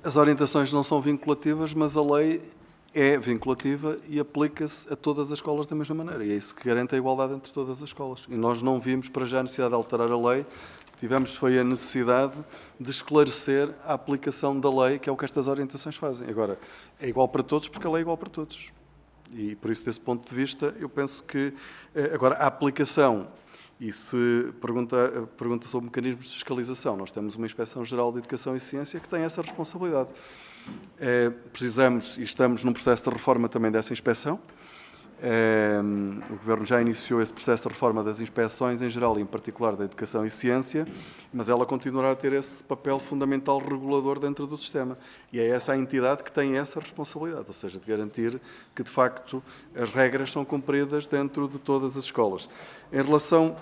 As orientações não são vinculativas, mas a lei é vinculativa e aplica-se a todas as escolas da mesma maneira. E é isso que garante a igualdade entre todas as escolas. E nós não vimos para já a necessidade de alterar a lei. Tivemos foi a necessidade de esclarecer a aplicação da lei, que é o que estas orientações fazem. Agora, é igual para todos porque a lei é igual para todos. E por isso, desse ponto de vista, eu penso que agora a aplicação, e se pergunta sobre mecanismos de fiscalização, nós temos uma Inspeção-Geral de Educação e Ciência que tem essa responsabilidade. Precisamos e estamos num processo de reforma também dessa inspeção. O Governo já iniciou esse processo de reforma das inspeções em geral e em particular da Educação e Ciência, mas ela continuará a ter esse papel fundamental regulador dentro do sistema. E é essa a entidade que tem essa responsabilidade, ou seja, de garantir que, de facto, as regras são cumpridas dentro de todas as escolas. Em relação,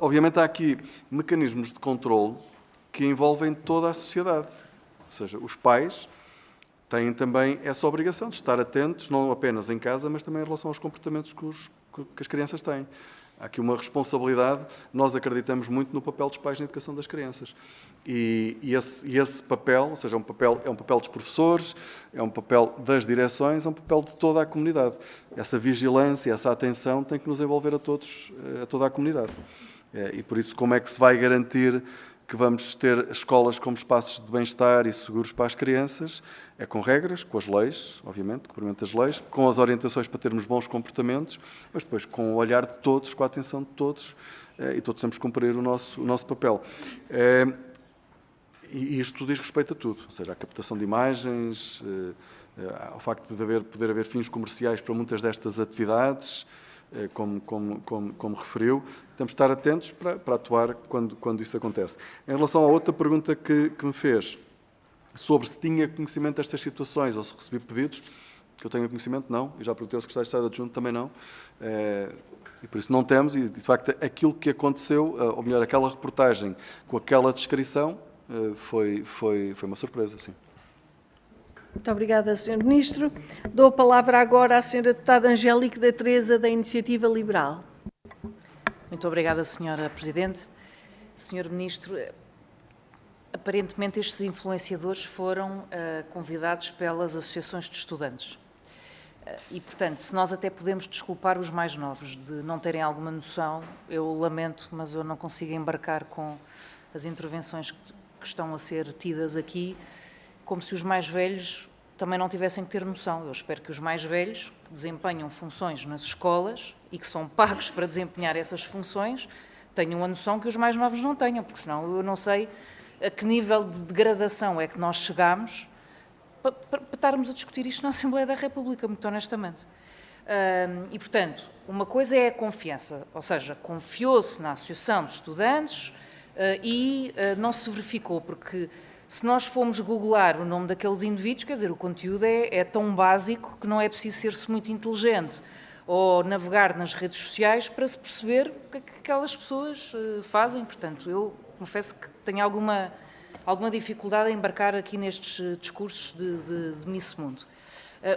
obviamente, há aqui mecanismos de controle que envolvem toda a sociedade, ou seja, os pais têm também essa obrigação de estar atentos, não apenas em casa, mas também em relação aos comportamentos que as crianças têm. Há aqui uma responsabilidade, nós acreditamos muito no papel dos pais na educação das crianças. E esse papel, ou seja, é um papel dos professores, é um papel das direções, é um papel de toda a comunidade. Essa vigilância, essa atenção tem que nos envolver a todos, a toda a comunidade. E por isso, como é que se vai garantir que vamos ter escolas como espaços de bem-estar e seguros para as crianças? É com regras, com as leis, obviamente, cumprimento das leis, com as orientações para termos bons comportamentos, mas depois com o olhar de todos, com a atenção de todos, e todos temos que cumprir o nosso papel. E isto diz respeito a tudo, ou seja, a captação de imagens, ao facto de poder haver fins comerciais para muitas destas atividades, como referiu, temos de estar atentos para atuar quando isso acontece. Em relação à outra pergunta que me fez, sobre se tinha conhecimento destas situações ou se recebi pedidos, que eu tenho conhecimento, não, e já perguntei ao Secretário de Estado Adjunto, também não, e por isso não temos, e de facto aquilo que aconteceu, ou melhor, aquela reportagem com aquela descrição, foi uma surpresa, sim. Muito obrigada, Sr. Ministro. Dou a palavra agora à Sra. Deputada Angélica da Teresa, da Iniciativa Liberal. Muito obrigada, Sra. Presidente. Sr. Ministro, aparentemente estes influenciadores foram convidados pelas associações de estudantes. E, portanto, se nós até podemos desculpar os mais novos de não terem alguma noção, eu lamento, mas eu não consigo embarcar com as intervenções que estão a ser tidas aqui, como se os mais velhos também não tivessem que ter noção. Eu espero que os mais velhos, que desempenham funções nas escolas e que são pagos para desempenhar essas funções, tenham a noção que os mais novos não tenham, porque senão eu não sei a que nível de degradação é que nós chegamos para estarmos a discutir isto na Assembleia da República, muito honestamente. E, portanto, uma coisa é a confiança, ou seja, confiou-se na Associação de Estudantes e não se verificou, porque se nós formos googlar o nome daqueles indivíduos, quer dizer, o conteúdo é tão básico que não é preciso ser-se muito inteligente ou navegar nas redes sociais para se perceber o que aquelas pessoas fazem. Portanto, eu confesso que tenho alguma dificuldade em embarcar aqui nestes discursos de Miss Mundo.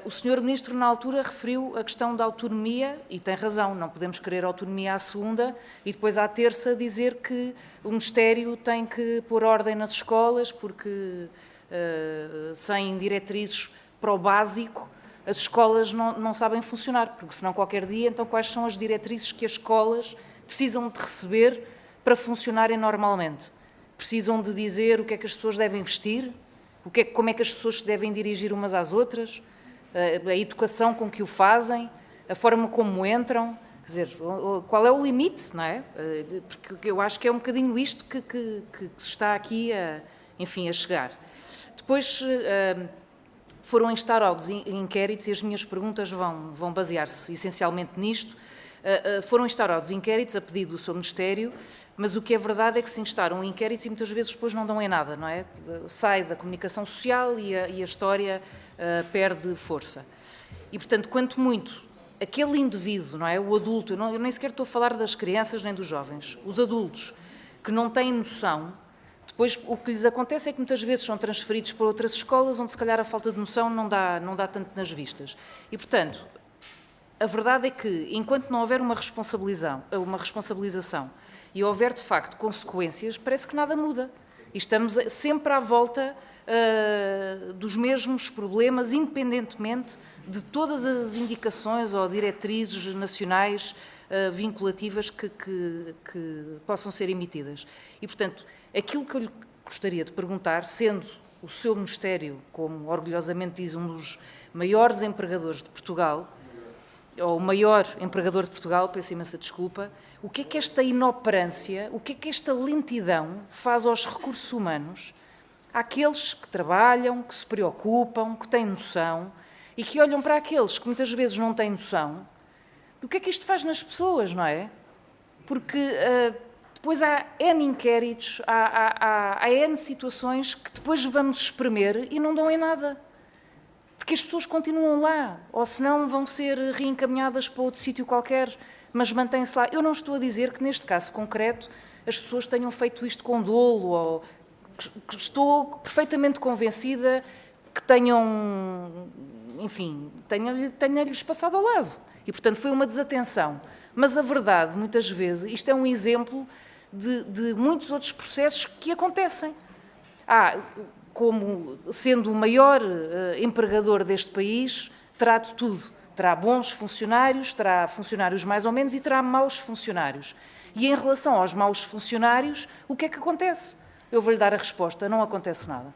O Sr. Ministro, na altura, referiu a questão da autonomia, e tem razão, não podemos querer autonomia à segunda e depois à terça dizer que o Ministério tem que pôr ordem nas escolas porque sem diretrizes para o básico as escolas não sabem funcionar, porque senão qualquer dia, então quais são as diretrizes que as escolas precisam de receber para funcionarem normalmente? Precisam de dizer o que é que as pessoas devem vestir, como é que as pessoas se devem dirigir umas às outras, a educação com que o fazem, a forma como entram, quer dizer, qual é o limite, não é? Porque eu acho que é um bocadinho isto que se está aqui a chegar. Depois, foram instaurados inquéritos, e as minhas perguntas vão basear-se essencialmente nisto. Foram instaurados inquéritos a pedido do seu Ministério, mas o que é verdade é que se instauram inquéritos e muitas vezes depois não dão em nada, não é? Sai da comunicação social e a história perde força. E, portanto, quanto muito aquele indivíduo, não é? O adulto, eu nem sequer estou a falar das crianças nem dos jovens, os adultos que não têm noção, depois o que lhes acontece é que muitas vezes são transferidos para outras escolas onde se calhar a falta de noção não dá tanto nas vistas. E, portanto, a verdade é que, enquanto não houver uma responsabilização e houver, de facto, consequências, parece que nada muda. E estamos sempre à volta dos mesmos problemas, independentemente de todas as indicações ou diretrizes nacionais vinculativas que possam ser emitidas. E, portanto, aquilo que eu lhe gostaria de perguntar, sendo o seu Ministério, como orgulhosamente diz, um dos maiores empregadores de Portugal, ou o maior empregador de Portugal, peço imensa desculpa, o que é que esta inoperância, o que é que esta lentidão faz aos recursos humanos, àqueles que trabalham, que se preocupam, que têm noção e que olham para aqueles que muitas vezes não têm noção, o que é que isto faz nas pessoas, não é? Porque depois há N inquéritos, há N situações que depois vamos espremer e não dão em nada. Porque as pessoas continuam lá, ou senão vão ser reencaminhadas para outro sítio qualquer, mas mantêm-se lá. Eu não estou a dizer que neste caso concreto as pessoas tenham feito isto com dolo, ou que estou perfeitamente convencida que tenham, enfim, tenha-lhes passado ao lado. E, portanto, foi uma desatenção. Mas a verdade, muitas vezes, isto é um exemplo de muitos outros processos que acontecem. Como sendo o maior empregador deste país, terá de tudo. Terá bons funcionários, terá funcionários mais ou menos e terá maus funcionários. E em relação aos maus funcionários, o que é que acontece? Eu vou-lhe dar a resposta, não acontece nada.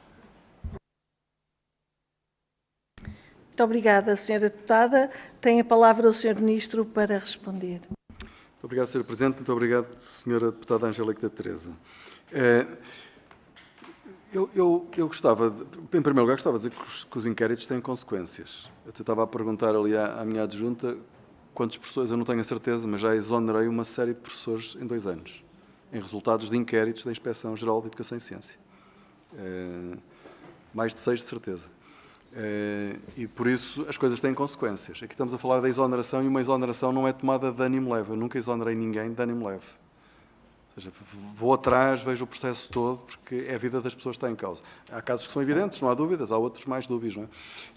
Muito obrigada, Sra. Deputada. Tem a palavra o Sr. Ministro para responder. Muito obrigado, Sr. Presidente. Muito obrigado, Sra. Deputada Angélica Teresa. Eu gostava, em primeiro lugar, gostava de dizer que os inquéritos têm consequências. Eu estava a perguntar ali à minha adjunta quantos professores, eu não tenho a certeza, mas já exonerei uma série de professores em 2 anos, em resultados de inquéritos da Inspeção-Geral de Educação e Ciência. Mais de 6, de certeza. E, por isso, as coisas têm consequências. Aqui estamos a falar da exoneração e uma exoneração não é tomada de ânimo leve. Eu nunca exonerei ninguém de ânimo leve. Ou seja, vou atrás, vejo o processo todo, porque é a vida das pessoas que está em causa. Há casos que são evidentes, não há dúvidas, há outros mais dúbios, não é?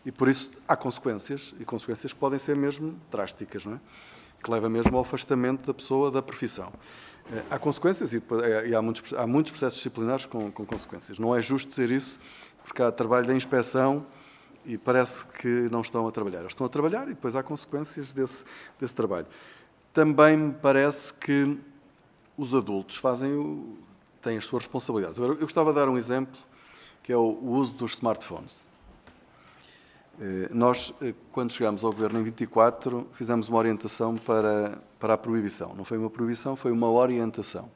E por isso há consequências, e consequências que podem ser mesmo drásticas, não é? Que leva mesmo ao afastamento da pessoa da profissão. Há consequências e há muitos processos disciplinares com consequências. Não é justo dizer isso, porque há trabalho da inspeção e parece que não estão a trabalhar. Eles estão a trabalhar e depois há consequências desse trabalho. Também me parece que os adultos têm as suas responsabilidades. Agora, eu gostava de dar um exemplo, que é o uso dos smartphones. Nós, quando chegámos ao Governo em 24, fizemos uma orientação para a proibição. Não foi uma proibição, foi uma orientação.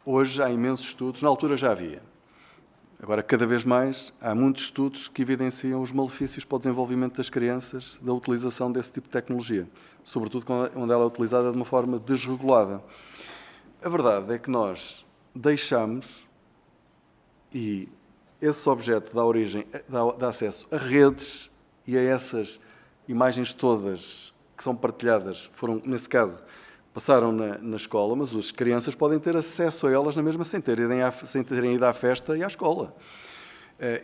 Hoje há imensos estudos, na altura já havia. Agora, cada vez mais, há muitos estudos que evidenciam os malefícios para o desenvolvimento das crianças da utilização desse tipo de tecnologia, sobretudo quando ela é utilizada de uma forma desregulada. A verdade é que nós deixamos, e esse objeto dá origem, dá acesso a redes e a essas imagens todas que são partilhadas, foram, nesse caso, passaram na escola, mas as crianças podem ter acesso a elas na mesma sem terem ido à festa e à escola.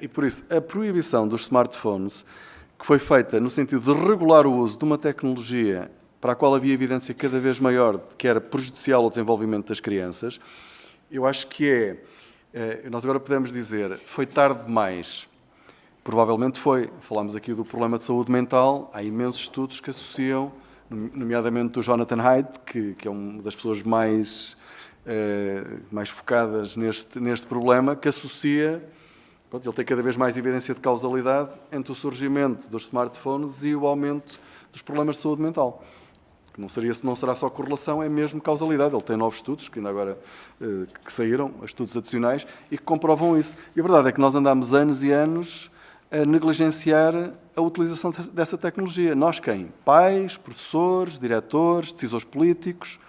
E por isso, a proibição dos smartphones, que foi feita no sentido de regular o uso de uma tecnologia para a qual havia evidência cada vez maior de que era prejudicial ao desenvolvimento das crianças, eu acho que nós agora podemos dizer, foi tarde demais. Provavelmente foi. Falámos aqui do problema de saúde mental, há imensos estudos que associam, nomeadamente do Jonathan Haidt, que é uma das pessoas mais focadas neste problema, que associa, ele tem cada vez mais evidência de causalidade entre o surgimento dos smartphones e o aumento dos problemas de saúde mental. Que não será só correlação, é mesmo causalidade. Ele tem novos estudos, que ainda agora que saíram, estudos adicionais, e que comprovam isso. E a verdade é que nós andamos anos e anos a negligenciar a utilização dessa tecnologia. Nós quem? Pais, professores, diretores, decisores políticos,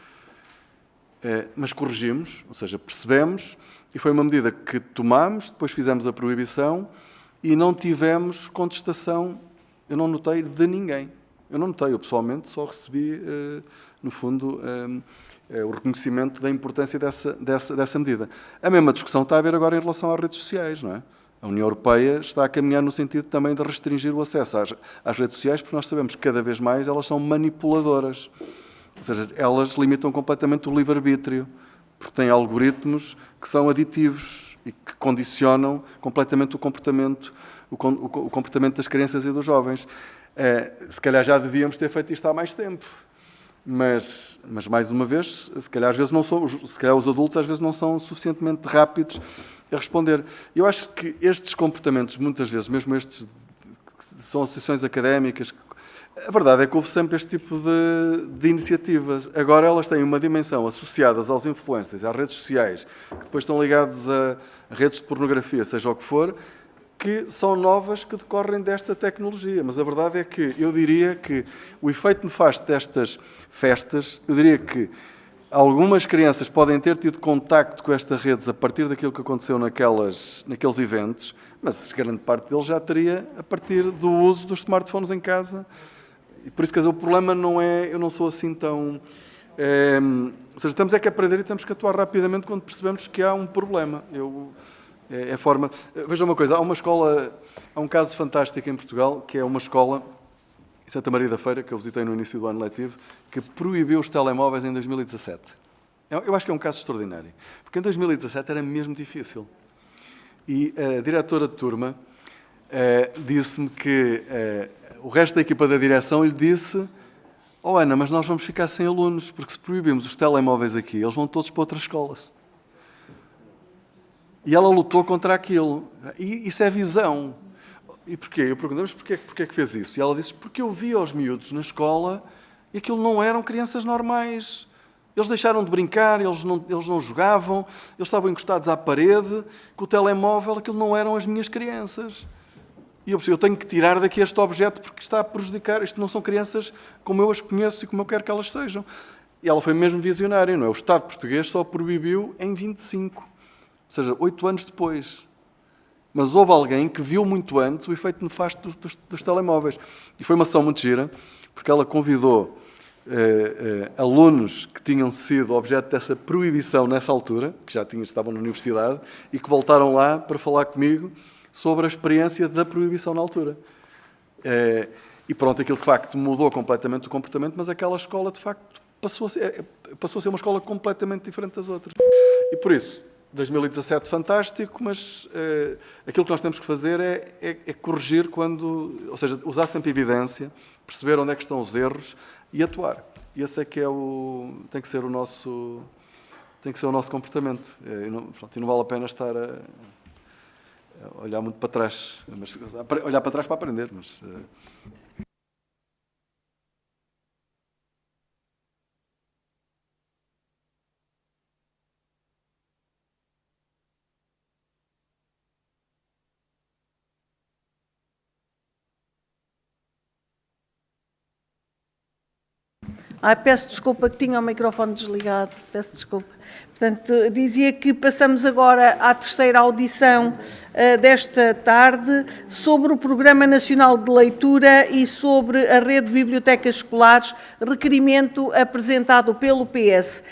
mas corrigimos, ou seja, percebemos, e foi uma medida que tomámos, depois fizemos a proibição e não tivemos contestação, eu não notei, de ninguém. Eu não notei, eu pessoalmente só recebi, no fundo, o reconhecimento da importância dessa medida. A mesma discussão está a haver agora em relação às redes sociais, não é? A União Europeia está a caminhar no sentido também de restringir o acesso às redes sociais, porque nós sabemos que cada vez mais elas são manipuladoras. Ou seja, elas limitam completamente o livre-arbítrio, porque têm algoritmos que são aditivos e que condicionam completamente o comportamento das crianças e dos jovens. Se calhar já devíamos ter feito isto há mais tempo. Mas mais uma vez, se calhar os adultos às vezes não são suficientemente rápidos a responder. Eu acho que estes comportamentos, muitas vezes, mesmo estes que são associações académicas, a verdade é que houve sempre este tipo de iniciativas. Agora elas têm uma dimensão associadas aos influencers, às redes sociais, que depois estão ligados a redes de pornografia, seja o que for, que são novas, que decorrem desta tecnologia. Mas a verdade é que eu diria que o efeito nefasto destas festas, eu diria que algumas crianças podem ter tido contacto com estas redes a partir daquilo que aconteceu naqueles eventos, mas grande parte deles já teria a partir do uso dos smartphones em casa. E por isso, quer dizer, o problema não é... Eu não sou assim tão... ou seja, temos é que aprender e temos que atuar rapidamente quando percebemos que há um problema. É a forma... Veja uma coisa, há um caso fantástico em Portugal, que é uma escola em Santa Maria da Feira, que eu visitei no início do ano letivo, que proibiu os telemóveis em 2017. Eu acho que é um caso extraordinário, porque em 2017 era mesmo difícil. E a diretora de turma disse-me que o resto da equipa da direção lhe disse: "Oh Ana, mas nós vamos ficar sem alunos, porque se proibimos os telemóveis aqui, eles vão todos para outras escolas." E ela lutou contra aquilo. E isso é visão. E porquê? Eu perguntei-mas porquê é que fez isso? E ela disse: "Porque eu via os miúdos na escola e aquilo não eram crianças normais. Eles deixaram de brincar, eles não jogavam, eles estavam encostados à parede, com o telemóvel, aquilo não eram as minhas crianças. E eu tenho que tirar daqui este objeto porque está a prejudicar. Isto não são crianças como eu as conheço e como eu quero que elas sejam." E ela foi mesmo visionária, não é? O Estado português só proibiu em 25, ou seja, 8 anos depois. Mas houve alguém que viu muito antes o efeito nefasto dos telemóveis. E foi uma ação muito gira, porque ela convidou alunos que tinham sido objeto dessa proibição nessa altura, que já estavam na universidade, e que voltaram lá para falar comigo sobre a experiência da proibição na altura. E pronto, aquilo de facto mudou completamente o comportamento, mas aquela escola de facto passou a ser uma escola completamente diferente das outras. E por isso, 2017 fantástico, mas aquilo que nós temos que fazer é corrigir ou seja, usar sempre evidência, perceber onde é que estão os erros e atuar. E esse é que tem que ser o nosso comportamento. E não vale a pena estar a olhar muito para trás, mas olhar para trás para aprender, mas... Peço desculpa que tinha o microfone desligado, peço desculpa. Portanto, dizia que passamos agora à terceira audição desta tarde sobre o Programa Nacional de Leitura e sobre a rede de bibliotecas escolares, requerimento apresentado pelo PS.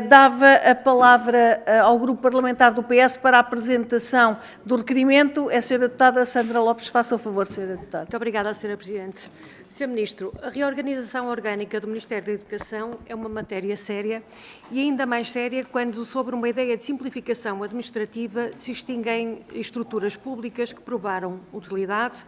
Dava a palavra ao Grupo Parlamentar do PS para a apresentação do requerimento. É a Sra. Deputada Sandra Lopes, faça o favor, Sra. Deputada. Muito obrigada, Sra. Presidente. Sr. Ministro, a reorganização orgânica do Ministério da Educação é uma matéria séria e ainda mais séria quando, sobre uma ideia de simplificação administrativa, se extinguem estruturas públicas que provaram utilidade,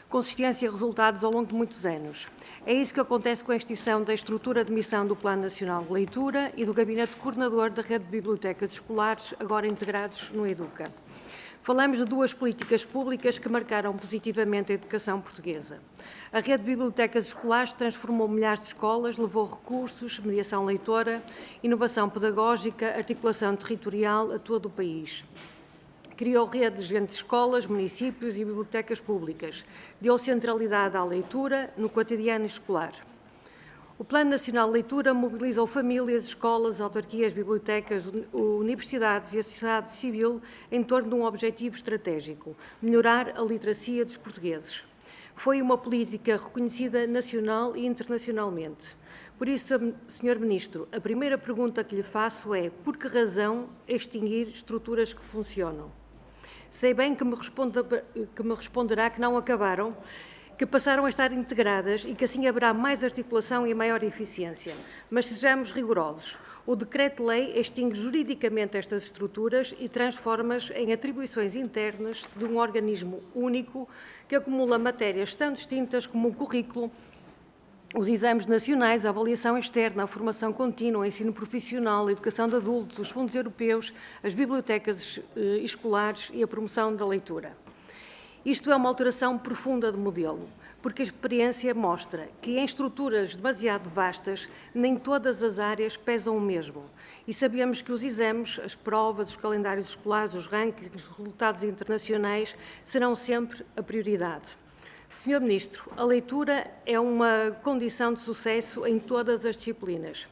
consistência e resultados ao longo de muitos anos. É isso que acontece com a extinção da estrutura de missão do Plano Nacional de Leitura e do Gabinete Coordenador da Rede de Bibliotecas Escolares, agora integrados no EDUCA. Falamos de duas políticas públicas que marcaram positivamente a educação portuguesa. A rede de bibliotecas escolares transformou milhares de escolas, levou recursos, mediação leitora, inovação pedagógica, articulação territorial a todo o país. Criou redes entre escolas, municípios e bibliotecas públicas. Deu centralidade à leitura no cotidiano escolar. O Plano Nacional de Leitura mobilizou famílias, escolas, autarquias, bibliotecas, universidades e a sociedade civil em torno de um objetivo estratégico: melhorar a literacia dos portugueses. Foi uma política reconhecida nacional e internacionalmente. Por isso, Sr. Ministro, a primeira pergunta que lhe faço é: por que razão extinguir estruturas que funcionam? Sei bem que me responderá que não acabaram, que passaram a estar integradas e que assim haverá mais articulação e maior eficiência. Mas sejamos rigorosos. O Decreto-Lei extingue juridicamente estas estruturas e transforma-as em atribuições internas de um organismo único que acumula matérias tão distintas como o currículo, os exames nacionais, a avaliação externa, a formação contínua, o ensino profissional, a educação de adultos, os fundos europeus, as bibliotecas escolares e a promoção da leitura. Isto é uma alteração profunda de modelo, porque a experiência mostra que em estruturas demasiado vastas, nem todas as áreas pesam o mesmo. E sabemos que os exames, as provas, os calendários escolares, os rankings, os resultados internacionais serão sempre a prioridade. Sr. Ministro, a leitura é uma condição de sucesso em todas as disciplinas.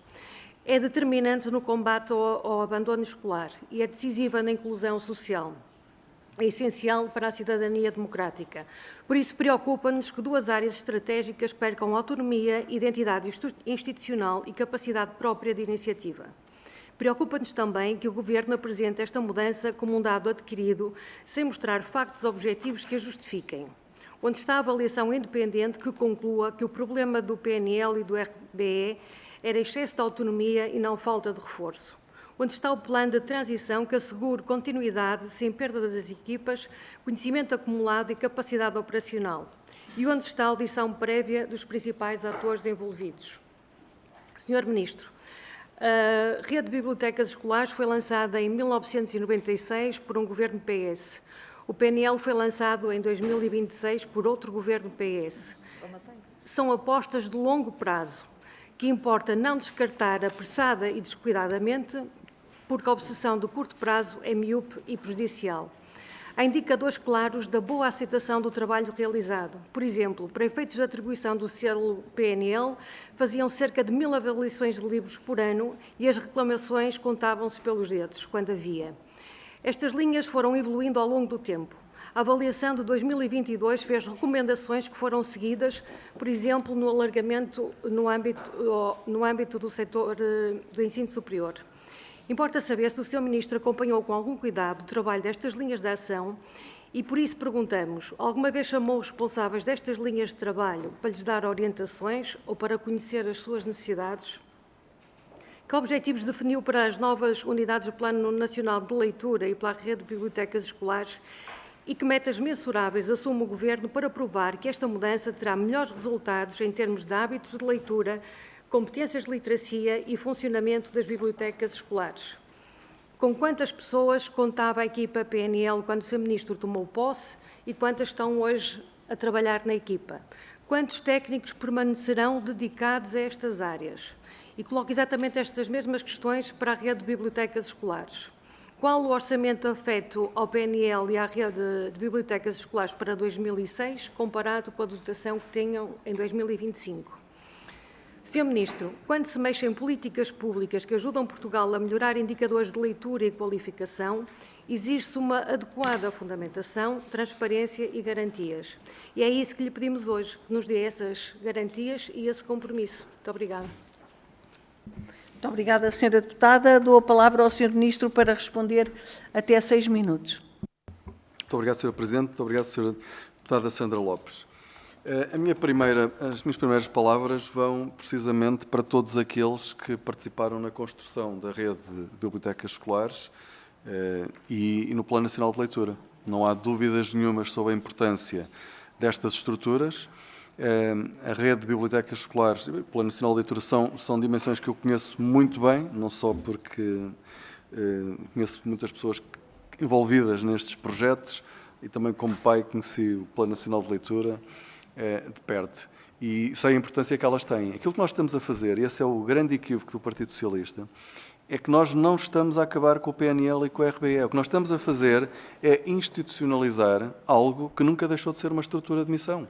É determinante no combate ao abandono escolar e é decisiva na inclusão social. É essencial para a cidadania democrática. Por isso, preocupa-nos que duas áreas estratégicas percam autonomia, identidade institucional e capacidade própria de iniciativa. Preocupa-nos também que o Governo apresente esta mudança como um dado adquirido, sem mostrar factos objetivos que a justifiquem. Onde está a avaliação independente que conclua que o problema do PNL e do RBE era excesso de autonomia e não falta de reforço? Onde está o plano de transição que assegure continuidade sem perda das equipas, conhecimento acumulado e capacidade operacional? E onde está a audição prévia dos principais atores envolvidos? Sr. Ministro, a Rede de Bibliotecas Escolares foi lançada em 1996 por um governo PS. O PNL foi lançado em 2026 por outro governo PS. São apostas de longo prazo, que importa não descartar apressada e descuidadamente, porque a obsessão do curto prazo é míope e prejudicial. Há indicadores claros da boa aceitação do trabalho realizado. Por exemplo, para efeitos de atribuição do selo PNL, faziam cerca de 1000 avaliações de livros por ano e as reclamações contavam-se pelos dedos, quando havia. Estas linhas foram evoluindo ao longo do tempo. A avaliação de 2022 fez recomendações que foram seguidas, por exemplo, no alargamento no âmbito do setor do ensino superior. Importa saber se o Sr. Ministro acompanhou com algum cuidado o trabalho destas linhas de ação e, por isso, perguntamos: alguma vez chamou os responsáveis destas linhas de trabalho para lhes dar orientações ou para conhecer as suas necessidades? Que objetivos definiu para as novas unidades do Plano Nacional de Leitura e para a Rede de Bibliotecas Escolares? E que metas mensuráveis assume o Governo para provar que esta mudança terá melhores resultados em termos de hábitos de leitura, competências de literacia e funcionamento das bibliotecas escolares? Com quantas pessoas contava a equipa PNL quando o Sr. Ministro tomou posse e quantas estão hoje a trabalhar na equipa? Quantos técnicos permanecerão dedicados a estas áreas? E coloco exatamente estas mesmas questões para a Rede de Bibliotecas Escolares. Qual o orçamento afeto ao PNL e à Rede de Bibliotecas Escolares para 2006, comparado com a dotação que tenham em 2025? Sr. Ministro, quando se mexe em políticas públicas que ajudam Portugal a melhorar indicadores de leitura e qualificação, exige-se uma adequada fundamentação, transparência e garantias. E é isso que lhe pedimos hoje, que nos dê essas garantias e esse compromisso. Muito obrigada. Muito obrigada, Sra. Deputada. Dou a palavra ao Sr. Ministro para responder até 6 minutos. Muito obrigado, Sra. Presidente. Muito obrigado, Sra. Deputada Sandra Lopes. As minhas primeiras palavras vão precisamente para todos aqueles que participaram na construção da rede de bibliotecas escolares e no Plano Nacional de Leitura. Não há dúvidas nenhumas sobre a importância destas estruturas. A rede de bibliotecas escolares e o Plano Nacional de Leitura são dimensões que eu conheço muito bem, não só porque conheço muitas pessoas envolvidas nestes projetos e também como pai conheci o Plano Nacional de Leitura de perto e sei a importância que elas têm. Aquilo que nós estamos a fazer, e esse é o grande equívoco do Partido Socialista, é que nós não estamos a acabar com o PNL e com o RBE. O que nós estamos a fazer é institucionalizar algo que nunca deixou de ser uma estrutura de missão.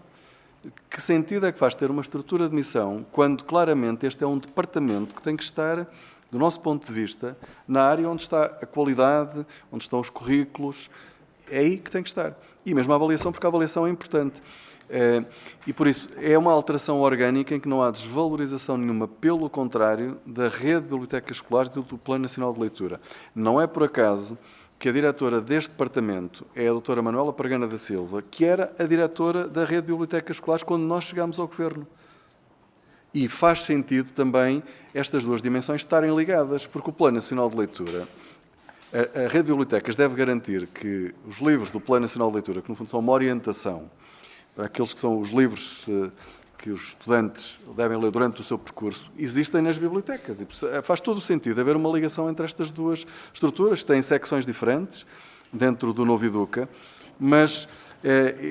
Que sentido é que faz ter uma estrutura de missão quando, claramente, este é um departamento que tem que estar, do nosso ponto de vista, na área onde está a qualidade, onde estão os currículos, é aí que tem que estar. E mesmo a avaliação, porque a avaliação é importante. E por isso é uma alteração orgânica em que não há desvalorização nenhuma, pelo contrário, da rede de bibliotecas escolares e do Plano Nacional de Leitura. Não é por acaso que a diretora deste departamento é a doutora Manuela Pargana da Silva, que era a diretora da rede de bibliotecas escolares quando nós chegámos ao Governo. E faz sentido também estas duas dimensões estarem ligadas, porque o Plano Nacional de Leitura, a rede de bibliotecas deve garantir que os livros do Plano Nacional de Leitura, que no fundo são uma orientação para aqueles que são os livros que os estudantes devem ler durante o seu percurso, existem nas bibliotecas. E faz todo o sentido haver uma ligação entre estas duas estruturas, que têm secções diferentes dentro do Novo Educa, mas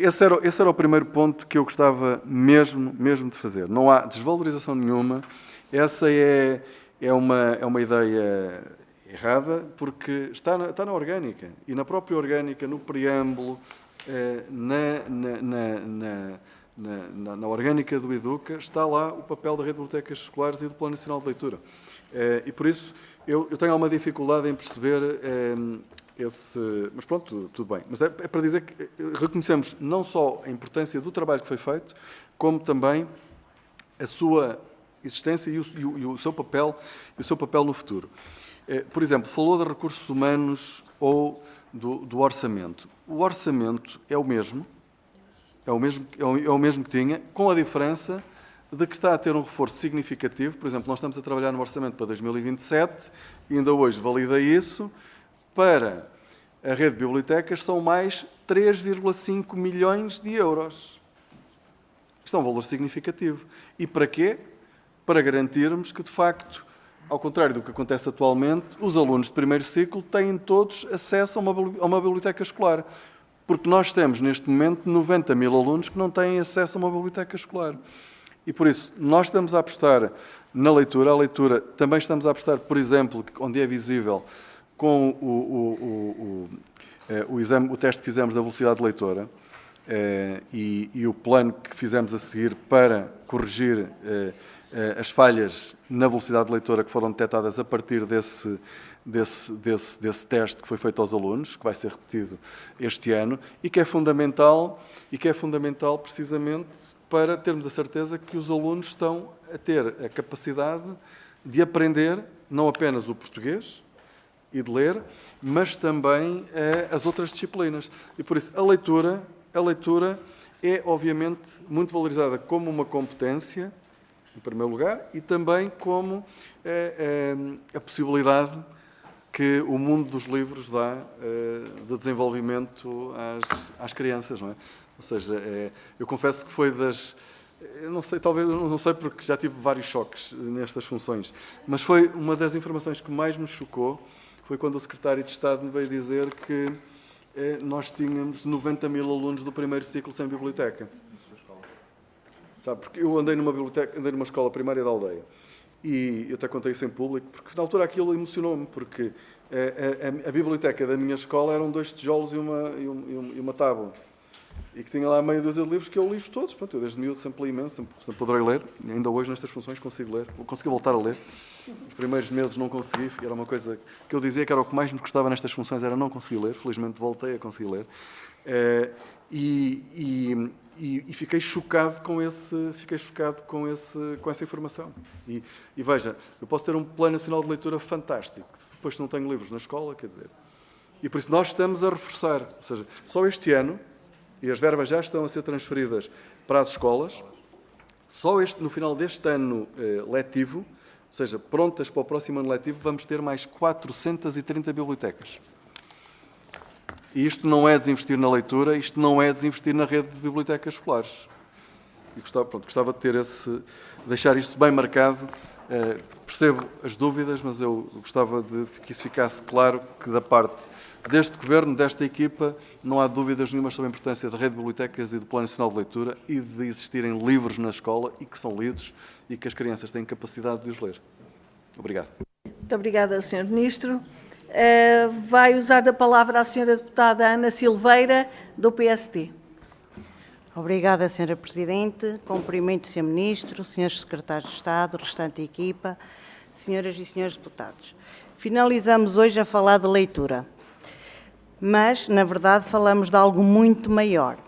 esse era o primeiro ponto que eu gostava mesmo de fazer. Não há desvalorização nenhuma. Essa é uma ideia errada, porque está na orgânica. E na própria orgânica, no preâmbulo, na orgânica do Educa, está lá o papel da rede de bibliotecas escolares e do Plano Nacional de Leitura. E por isso eu tenho alguma dificuldade em perceber esse... Mas pronto, tudo bem. Mas é para dizer que reconhecemos não só a importância do trabalho que foi feito, como também a sua existência e o seu papel no futuro. Por exemplo, falou de recursos humanos ou do orçamento. O orçamento é o mesmo que tinha, com a diferença de que está a ter um reforço significativo. Por exemplo, nós estamos a trabalhar no orçamento para 2027 e ainda hoje validei isso. Para a rede de bibliotecas são mais 3,5 milhões de euros. Isto é um valor significativo. E para quê? Para garantirmos que, de facto, ao contrário do que acontece atualmente, os alunos de primeiro ciclo têm todos acesso a uma biblioteca escolar. Porque nós temos, neste momento, 90 mil alunos que não têm acesso a uma biblioteca escolar. E, por isso, nós estamos a apostar na leitura. A leitura também estamos a apostar, por exemplo, onde é visível, com o teste que fizemos da velocidade leitora e o plano que fizemos a seguir para corrigir as falhas na velocidade leitora que foram detectadas a partir desse teste que foi feito aos alunos, que vai ser repetido este ano, e que é fundamental precisamente para termos a certeza que os alunos estão a ter a capacidade de aprender não apenas o português e de ler, mas também as outras disciplinas. E por isso a leitura é obviamente muito valorizada como uma competência, em primeiro lugar, e também como a possibilidade que o mundo dos livros dá de desenvolvimento às crianças, não é? Ou seja, eu confesso que foi eu não sei porque já tive vários choques nestas funções, mas foi uma das informações que mais me chocou, foi quando o secretário de Estado me veio dizer que nós tínhamos 90 mil alunos do primeiro ciclo sem biblioteca. Sabe, porque eu andei numa escola primária da aldeia e eu até contei isso em público, porque na altura aquilo emocionou-me, porque a biblioteca da minha escola eram 2 tijolos e uma tábua. E que tinha lá meia dúzia de livros que eu li todos. Pronto, eu desde miúdo sempre li imenso, sempre poderei ler. E ainda hoje nestas funções consigo ler. Consegui voltar a ler. Os primeiros meses não consegui, era uma coisa que eu dizia que era o que mais me gostava nestas funções, era não conseguir ler. Felizmente voltei a conseguir ler. E fiquei chocado com essa informação. E veja, eu posso ter um Plano Nacional de Leitura fantástico, depois se não tenho livros na escola, quer dizer. E por isso nós estamos a reforçar, ou seja, só este ano, e as verbas já estão a ser transferidas para as escolas, só no final deste ano letivo, ou seja, prontas para o próximo ano letivo, vamos ter mais 430 bibliotecas. E isto não é desinvestir na leitura, isto não é desinvestir na rede de bibliotecas escolares. E gostava de deixar isto bem marcado. Percebo as dúvidas, mas eu gostava de que isso ficasse claro, que da parte deste Governo, desta equipa, não há dúvidas nenhuma sobre a importância da rede de bibliotecas e do Plano Nacional de Leitura e de existirem livros na escola e que são lidos e que as crianças têm capacidade de os ler. Obrigado. Muito obrigada, Sr. Ministro. Vai usar da palavra a Sra. Deputada Ana Silveira, do PST. Obrigada, Sra. Presidente. Cumprimento o Sr. Ministro, Srs. Secretários de Estado, restante equipa, Senhoras e Senhores Deputados. Finalizamos hoje a falar de leitura, mas, na verdade, falamos de algo muito maior.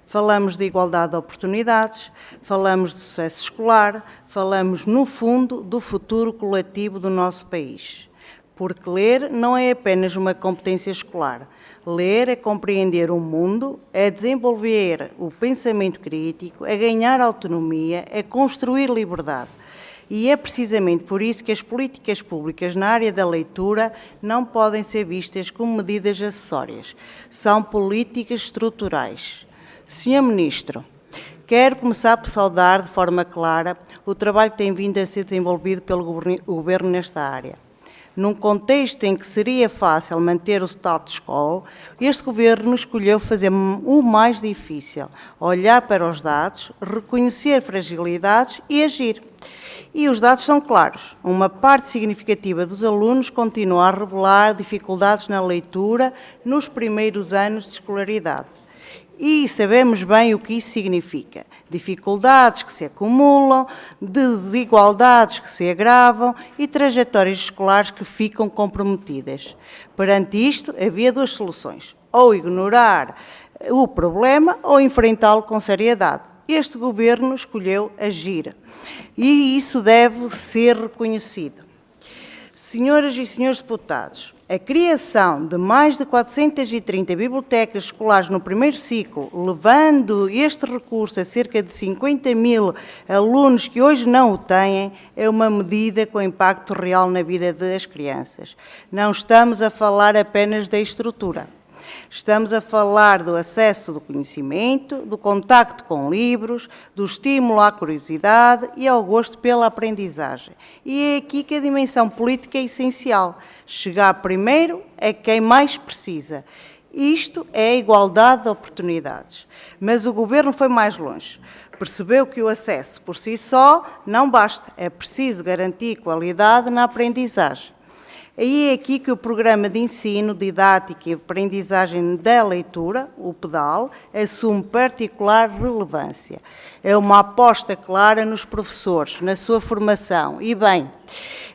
Falamos de igualdade de oportunidades, falamos de sucesso escolar, falamos, no fundo, do futuro coletivo do nosso país. Porque ler não é apenas uma competência escolar. Ler é compreender o mundo, é desenvolver o pensamento crítico, é ganhar autonomia, é construir liberdade. E é precisamente por isso que as políticas públicas na área da leitura não podem ser vistas como medidas acessórias. São políticas estruturais. Sr. Ministro, quero começar por saudar de forma clara o trabalho que tem vindo a ser desenvolvido pelo Governo nesta área. Num contexto em que seria fácil manter o status quo, este Governo escolheu fazer o mais difícil, olhar para os dados, reconhecer fragilidades e agir. E os dados são claros. Uma parte significativa dos alunos continua a revelar dificuldades na leitura nos primeiros anos de escolaridade. E sabemos bem o que isso significa. Dificuldades que se acumulam, desigualdades que se agravam e trajetórias escolares que ficam comprometidas. Perante isto, havia duas soluções: ou ignorar o problema ou enfrentá-lo com seriedade. Este Governo escolheu agir e isso deve ser reconhecido. Senhoras e senhores deputados, a criação de mais de 430 bibliotecas escolares no primeiro ciclo, levando este recurso a cerca de 50 mil alunos que hoje não o têm, é uma medida com impacto real na vida das crianças. Não estamos a falar apenas da estrutura. Estamos a falar do acesso do conhecimento, do contacto com livros, do estímulo à curiosidade e ao gosto pela aprendizagem. E é aqui que a dimensão política é essencial. Chegar primeiro a quem mais precisa. Isto é a igualdade de oportunidades. Mas o Governo foi mais longe. Percebeu que o acesso por si só não basta. É preciso garantir qualidade na aprendizagem. Aí é aqui que o Programa de Ensino, Didática e Aprendizagem da Leitura, o PEDAL, assume particular relevância. É uma aposta clara nos professores, na sua formação. E bem,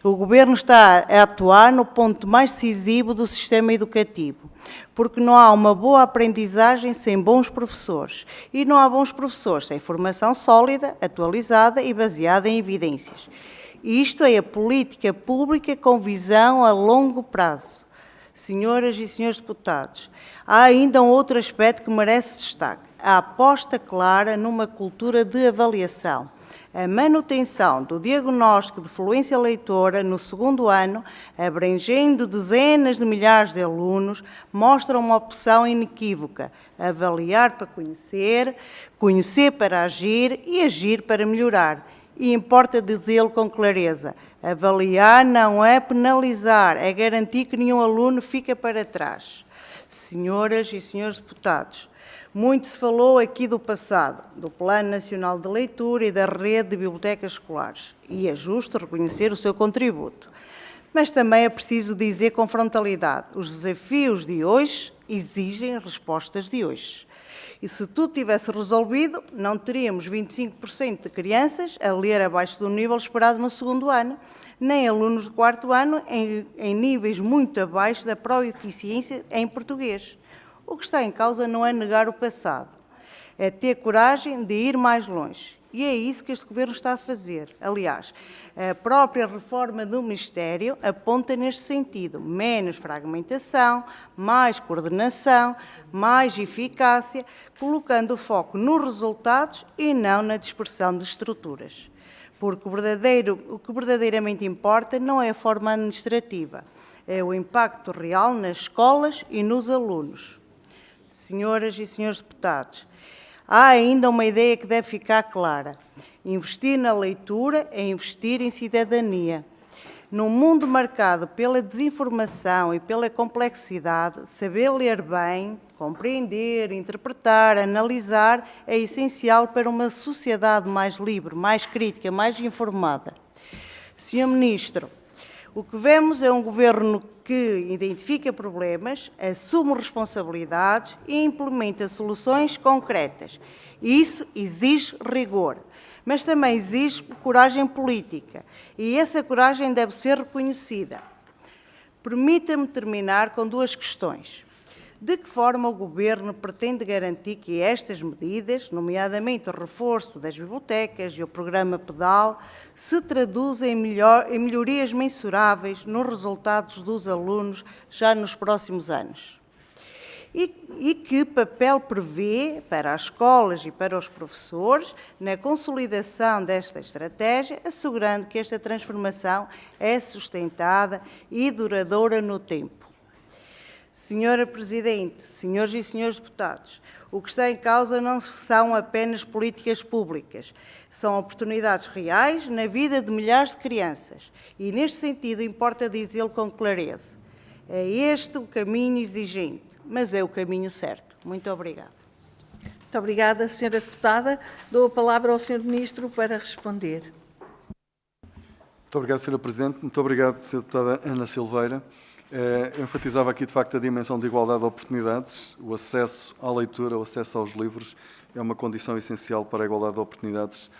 o Governo está a atuar no ponto mais decisivo do sistema educativo, porque não há uma boa aprendizagem sem bons professores. E não há bons professores sem formação sólida, atualizada e baseada em evidências. Isto é a política pública com visão a longo prazo. Senhoras e senhores deputados, há ainda um outro aspecto que merece destaque: a aposta clara numa cultura de avaliação. A manutenção do diagnóstico de fluência leitora no segundo ano, abrangendo dezenas de milhares de alunos, mostra uma opção inequívoca: avaliar para conhecer, conhecer para agir e agir para melhorar. E importa dizê-lo com clareza: avaliar não é penalizar, é garantir que nenhum aluno fica para trás. Senhoras e senhores deputados, muito se falou aqui do passado, do Plano Nacional de Leitura e da rede de bibliotecas escolares, e é justo reconhecer o seu contributo. Mas também é preciso dizer com frontalidade: os desafios de hoje exigem respostas de hoje. E se tudo tivesse resolvido, não teríamos 25% de crianças a ler abaixo do nível esperado no segundo ano, nem alunos de quarto ano em níveis muito abaixo da proeficiência em português. O que está em causa não é negar o passado, é ter coragem de ir mais longe. E é isso que este Governo está a fazer. Aliás, a própria reforma do Ministério aponta neste sentido: menos fragmentação, mais coordenação, mais eficácia, colocando o foco nos resultados e não na dispersão de estruturas. Porque o que verdadeiramente importa não é a forma administrativa, é o impacto real nas escolas e nos alunos. Senhoras e senhores deputados, há ainda uma ideia que deve ficar clara: investir na leitura é investir em cidadania. Num mundo marcado pela desinformação e pela complexidade, saber ler bem, compreender, interpretar, analisar é essencial para uma sociedade mais livre, mais crítica, mais informada. Sr. Ministro, O que vemos é um governo que identifica problemas, assume responsabilidades e implementa soluções concretas. Isso exige rigor, mas também exige coragem política, e essa coragem deve ser reconhecida. Permita-me terminar com duas questões. De que forma o Governo pretende garantir que estas medidas, nomeadamente o reforço das bibliotecas e o programa PEDAL, se traduzem em melhorias mensuráveis nos resultados dos alunos já nos próximos anos? E que papel prevê para as escolas e para os professores na consolidação desta estratégia, assegurando que esta transformação é sustentada e duradoura no tempo? Senhora Presidente, senhores e senhores deputados, o que está em causa não são apenas políticas públicas, são oportunidades reais na vida de milhares de crianças. E, neste sentido, importa dizê-lo com clareza. É este o caminho exigente, mas é o caminho certo. Muito obrigada. Muito obrigada, senhora deputada. Dou a palavra ao senhor Ministro para responder. Muito obrigado, senhora Presidente. Muito obrigado, senhora deputada Ana Silveira. Eu enfatizava aqui, de facto, a dimensão de igualdade de oportunidades. O acesso à leitura, o acesso aos livros é uma condição essencial para a igualdade de oportunidades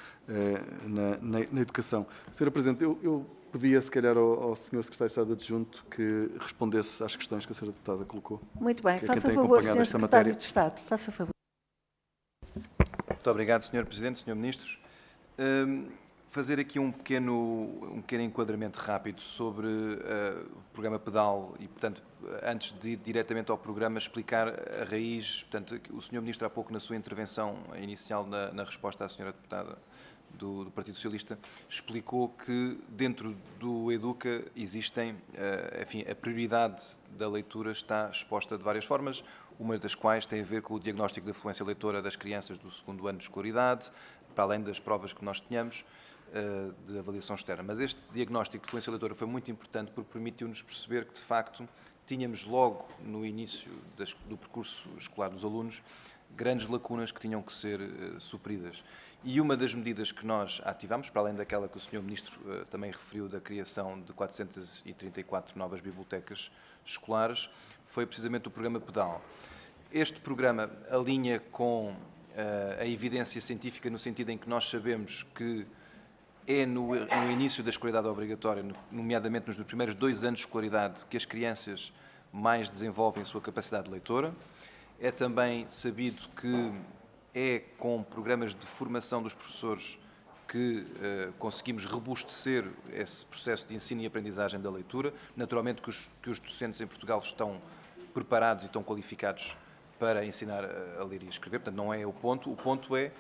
na educação. Senhora Presidente, eu pedia, se calhar, ao Sr. Secretário de Estado Adjunto que respondesse às questões que a senhora deputada colocou. Muito bem. Que é Faça quem tem favor, acompanhado Sr. esta Secretário matéria. de Estado. Faça favor. Muito obrigado, Sr. Presidente, Sr. Ministro. Fazer aqui um pequeno enquadramento rápido sobre o programa PEDAL e, portanto, antes de ir diretamente ao programa, explicar a raiz. Portanto, o Sr. Ministro, há pouco, na sua intervenção inicial, na resposta à Sra. Deputada do Partido Socialista, explicou que dentro do EDUCA existem, enfim, a prioridade da leitura está exposta de várias formas, uma das quais tem a ver com o diagnóstico da fluência leitora das crianças do segundo ano de escolaridade, para além das provas que nós tínhamos de avaliação externa. Mas este diagnóstico de fluência leitora foi muito importante porque permitiu-nos perceber que, de facto, tínhamos logo no início do percurso escolar dos alunos grandes lacunas que tinham que ser supridas. E uma das medidas que nós ativamos, para além daquela que o Sr. Ministro também referiu, da criação de 434 novas bibliotecas escolares, foi precisamente o programa PEDAL. Este programa alinha com a evidência científica no sentido em que nós sabemos que é no início da escolaridade obrigatória, nomeadamente nos primeiros 2 anos de escolaridade, que as crianças mais desenvolvem a sua capacidade leitora. É também sabido que é com programas de formação dos professores que conseguimos robustecer esse processo de ensino e aprendizagem da leitura. Naturalmente que os docentes em Portugal estão preparados e estão qualificados para ensinar a ler e a escrever, portanto não é o ponto é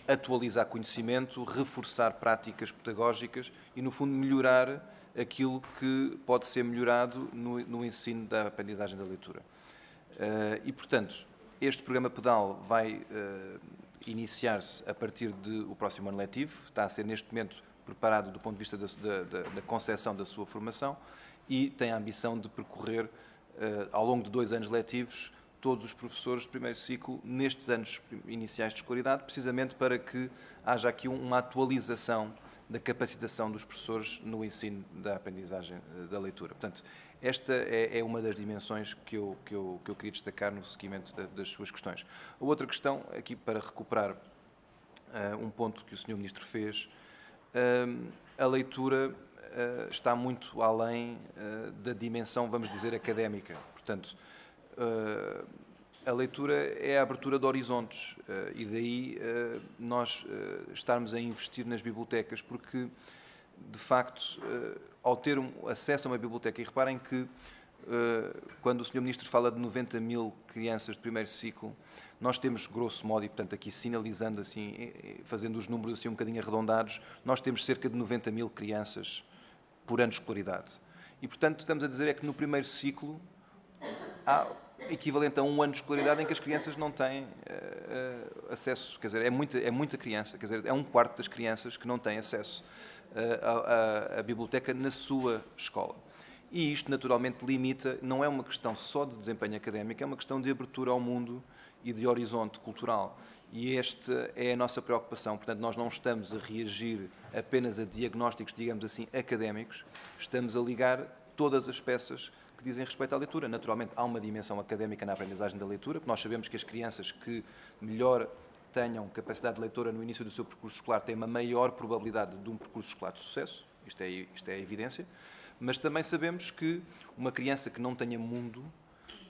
atualizar conhecimento, reforçar práticas pedagógicas e, no fundo, melhorar aquilo que pode ser melhorado no ensino da aprendizagem da leitura. E, portanto, este programa PEDAL vai iniciar-se a partir do próximo ano letivo, está a ser neste momento preparado do ponto de vista da concepção da sua formação e tem a ambição de percorrer, ao longo de 2 anos letivos, todos os professores de primeiro ciclo nestes anos iniciais de escolaridade, precisamente para que haja aqui uma atualização da capacitação dos professores no ensino da aprendizagem da leitura. Portanto, esta é uma das dimensões que eu queria destacar no seguimento das suas questões. A outra questão, aqui para recuperar um ponto que o Sr. Ministro fez, a leitura está muito além da dimensão, vamos dizer, académica. Portanto, a leitura é a abertura de horizontes e daí nós estarmos a investir nas bibliotecas, porque, de facto, ao ter acesso a uma biblioteca, e reparem que quando o Sr. Ministro fala de 90 mil crianças de primeiro ciclo, nós temos, grosso modo, e portanto aqui sinalizando assim, fazendo os números assim um bocadinho arredondados, nós temos cerca de 90 mil crianças por ano de escolaridade. E, portanto, estamos a dizer é que no primeiro ciclo há equivalente a 1 ano de escolaridade em que as crianças não têm acesso, quer dizer, é muita criança, quer dizer, é 1/4 das crianças que não têm acesso à biblioteca na sua escola. E isto, naturalmente, limita, não é uma questão só de desempenho académico, é uma questão de abertura ao mundo e de horizonte cultural. E esta é a nossa preocupação. Portanto, nós não estamos a reagir apenas a diagnósticos, digamos assim, académicos, estamos a ligar todas as peças que dizem respeito à leitura. Naturalmente, há uma dimensão académica na aprendizagem da leitura, porque nós sabemos que as crianças que melhor tenham capacidade de leitura no início do seu percurso escolar têm uma maior probabilidade de um percurso escolar de sucesso, isto é a evidência, mas também sabemos que uma criança que não tenha mundo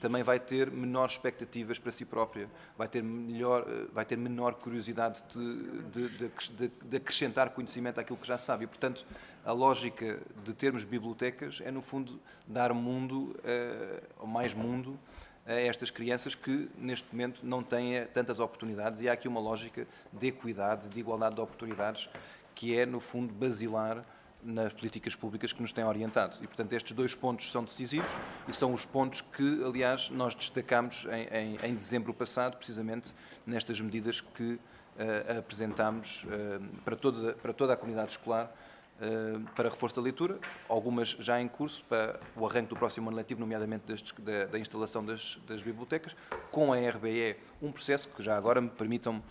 também vai ter menores expectativas para si própria, vai ter menor curiosidade de acrescentar conhecimento àquilo que já sabe. E, portanto, a lógica de termos bibliotecas é, no fundo, dar mundo, ou mais mundo, a estas crianças que, neste momento, não têm tantas oportunidades. E há aqui uma lógica de equidade, de igualdade de oportunidades, que é, no fundo, basilar nas políticas públicas que nos têm orientado. E, portanto, estes dois pontos são decisivos e são os pontos que, aliás, nós destacámos em dezembro passado, precisamente nestas medidas que apresentámos para toda a comunidade escolar para reforço da leitura, algumas já em curso para o arranque do próximo ano letivo, nomeadamente da instalação das bibliotecas, com a RBE, um processo que já agora me permitam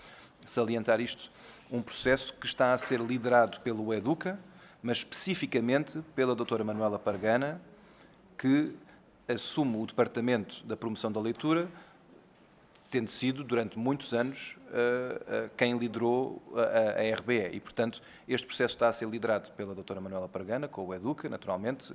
salientar isto, um processo que está a ser liderado pelo EDUCA, mas especificamente pela doutora Manuela Pargana, que assume o Departamento da Promoção da Leitura, tendo sido, durante muitos anos, quem liderou a RBE. E, portanto, este processo está a ser liderado pela doutora Manuela Pargana, com o EDUCA, naturalmente,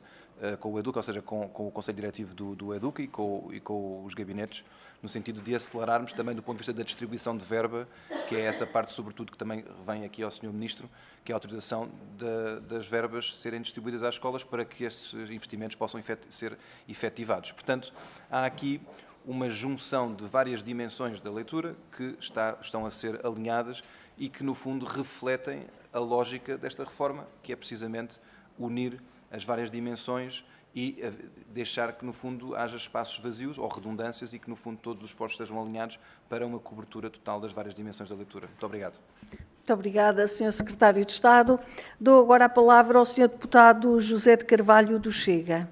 com o EDUCA, ou seja, com o Conselho Diretivo do EDUCA e com os gabinetes, no sentido de acelerarmos também do ponto de vista da distribuição de verba, que é essa parte, sobretudo, que também vem aqui ao Sr. Ministro, que é a autorização das verbas serem distribuídas às escolas para que estes investimentos possam ser efetivados. Portanto, há aqui uma junção de várias dimensões da leitura que estão a ser alinhadas e que, no fundo, refletem a lógica desta reforma, que é precisamente unir as várias dimensões e deixar que, no fundo, haja espaços vazios ou redundâncias e que, no fundo, todos os esforços estejam alinhados para uma cobertura total das várias dimensões da leitura. Muito obrigado. Muito obrigada, Sr. Secretário de Estado. Dou agora a palavra ao Sr. Deputado José de Carvalho, do Chega.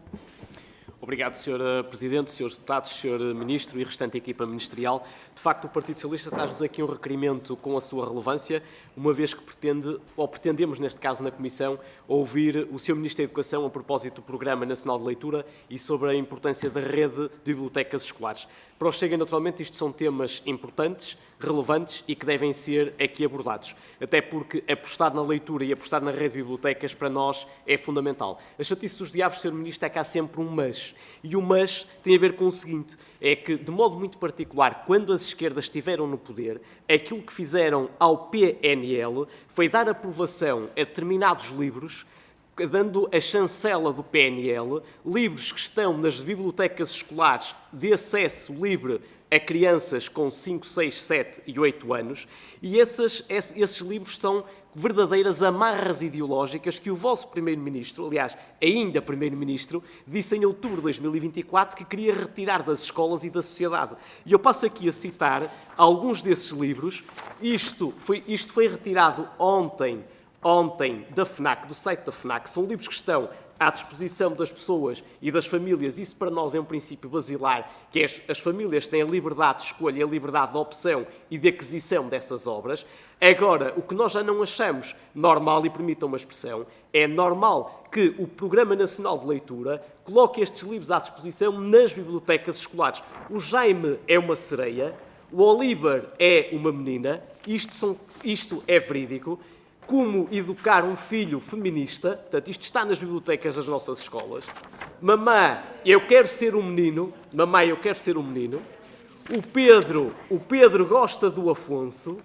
Obrigado, Sr. Presidente, Srs. Deputados, Sr. Ministro e restante equipa ministerial. De facto, o Partido Socialista traz-nos aqui um requerimento com a sua relevância, uma vez que pretendemos, neste caso na Comissão, ouvir o Sr. Ministro da Educação a propósito do Programa Nacional de Leitura e sobre a importância da rede de bibliotecas escolares. Para o Chega, naturalmente, isto são temas importantes, relevantes e que devem ser aqui abordados. Até porque apostar na leitura e apostar na rede de bibliotecas, para nós, é fundamental. A chatice dos diabos, Sr. Ministro, é que há sempre um mas. E o mas tem a ver com o seguinte, é que, de modo muito particular, quando as esquerdas estiveram no poder, aquilo que fizeram ao PNL foi dar aprovação a determinados livros, dando a chancela do PNL, livros que estão nas bibliotecas escolares de acesso livre a crianças com 5, 6, 7 e 8 anos, e esses livros são verdadeiras amarras ideológicas que o vosso Primeiro-Ministro, aliás, ainda Primeiro-Ministro, disse em outubro de 2024 que queria retirar das escolas e da sociedade. E eu passo aqui a citar alguns desses livros. Isto foi retirado ontem da FNAC, do site da FNAC. São livros que estão à disposição das pessoas e das famílias. Isso para nós é um princípio basilar, que é as famílias têm a liberdade de escolha, a liberdade de opção e de aquisição dessas obras. Agora, o que nós já não achamos normal, e permitam uma expressão, é normal que o Programa Nacional de Leitura coloque estes livros à disposição nas bibliotecas escolares. O Jaime é uma sereia, o Oliver é uma menina, isto é verídico. Como educar um filho feminista, portanto, isto está nas bibliotecas das nossas escolas. Mamã, eu quero ser um menino. Mamãe, eu quero ser um menino. O Pedro gosta do Afonso.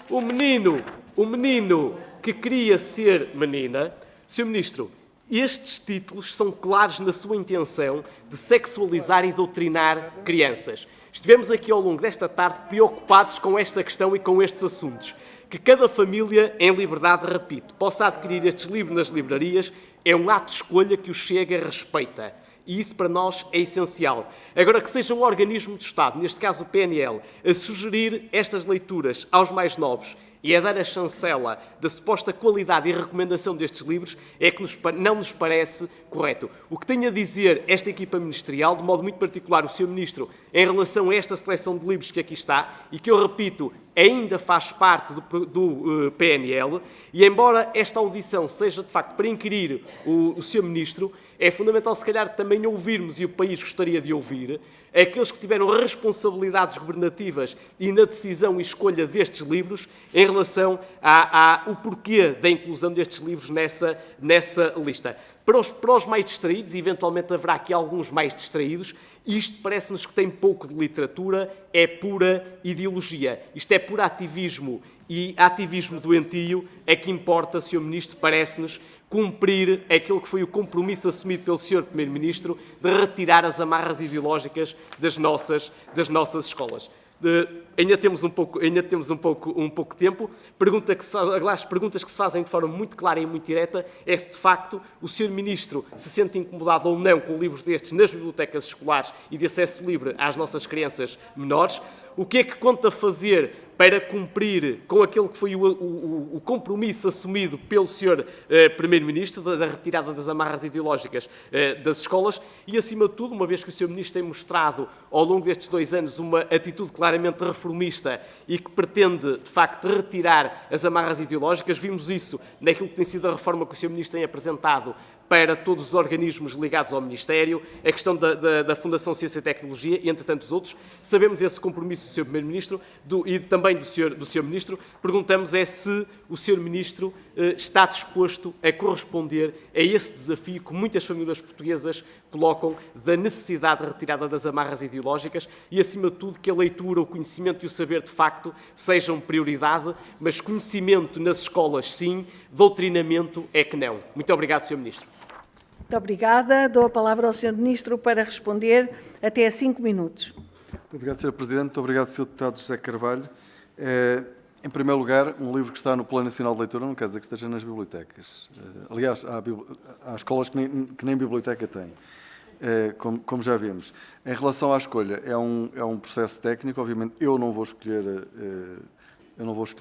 O menino que queria ser menina. Sr. Ministro, estes títulos são claros na sua intenção de sexualizar e doutrinar crianças. Estivemos aqui ao longo desta tarde preocupados com esta questão e com estes assuntos. Que cada família, em liberdade, repito, possa adquirir estes livros nas livrarias, é um ato de escolha que o Chega respeita. E isso para nós é essencial. Agora, que seja um organismo de Estado, neste caso o PNL, a sugerir estas leituras aos mais novos, e a dar a chancela da suposta qualidade e recomendação destes livros é que não nos parece correto. O que tem a dizer esta equipa ministerial, de modo muito particular o Sr. Ministro, em relação a esta seleção de livros que aqui está, e que eu repito, ainda faz parte do PNL, e embora esta audição seja de facto para inquirir o Sr. Ministro, é fundamental se calhar também ouvirmos, e o país gostaria de ouvir, aqueles que tiveram responsabilidades governativas e na decisão e escolha destes livros em relação ao porquê da inclusão destes livros nessa lista. Para os mais distraídos, e eventualmente haverá aqui alguns mais distraídos, isto parece-nos que tem pouco de literatura, é pura ideologia. Isto é puro ativismo, e ativismo doentio é que importa, Sr. Ministro, parece-nos, cumprir aquilo que foi o compromisso assumido pelo Sr. Primeiro-Ministro de retirar as amarras ideológicas das nossas escolas. Ainda temos um pouco de tempo. As perguntas que se fazem de forma muito clara e muito direta é se, de facto, o Sr. Ministro se sente incomodado ou não com livros destes nas bibliotecas escolares e de acesso livre às nossas crianças menores. O que é que conta fazer para cumprir com aquele que foi o compromisso assumido pelo Sr. Primeiro-Ministro da retirada das amarras ideológicas das escolas e, acima de tudo, uma vez que o Sr. Ministro tem mostrado ao longo destes 2 anos uma atitude claramente reformista e que pretende, de facto, retirar as amarras ideológicas, vimos isso naquilo que tem sido a reforma que o Sr. Ministro tem apresentado para todos os organismos ligados ao Ministério, a questão da Fundação Ciência e Tecnologia e, entre tantos outros. Sabemos esse compromisso do Sr. Primeiro-Ministro e também do Sr. Ministro. Perguntamos se o Sr. Ministro está disposto a corresponder a esse desafio que muitas famílias portuguesas colocam da necessidade de retirada das amarras ideológicas e, acima de tudo, que a leitura, o conhecimento e o saber, de facto, sejam prioridade, mas conhecimento nas escolas, sim, doutrinamento é que não. Muito obrigado, Sr. Ministro. Muito obrigada. Dou a palavra ao Sr. Ministro para responder até 5 minutos. Muito obrigado, Sr. Presidente. Muito obrigado, Sr. Deputado José Carvalho. Em primeiro lugar, um livro que está no Plano Nacional de Leitura não quer dizer que esteja nas bibliotecas. Aliás, há escolas que nem biblioteca têm, como já vimos. Em relação à escolha, é um processo técnico. Obviamente, eu não vou escolher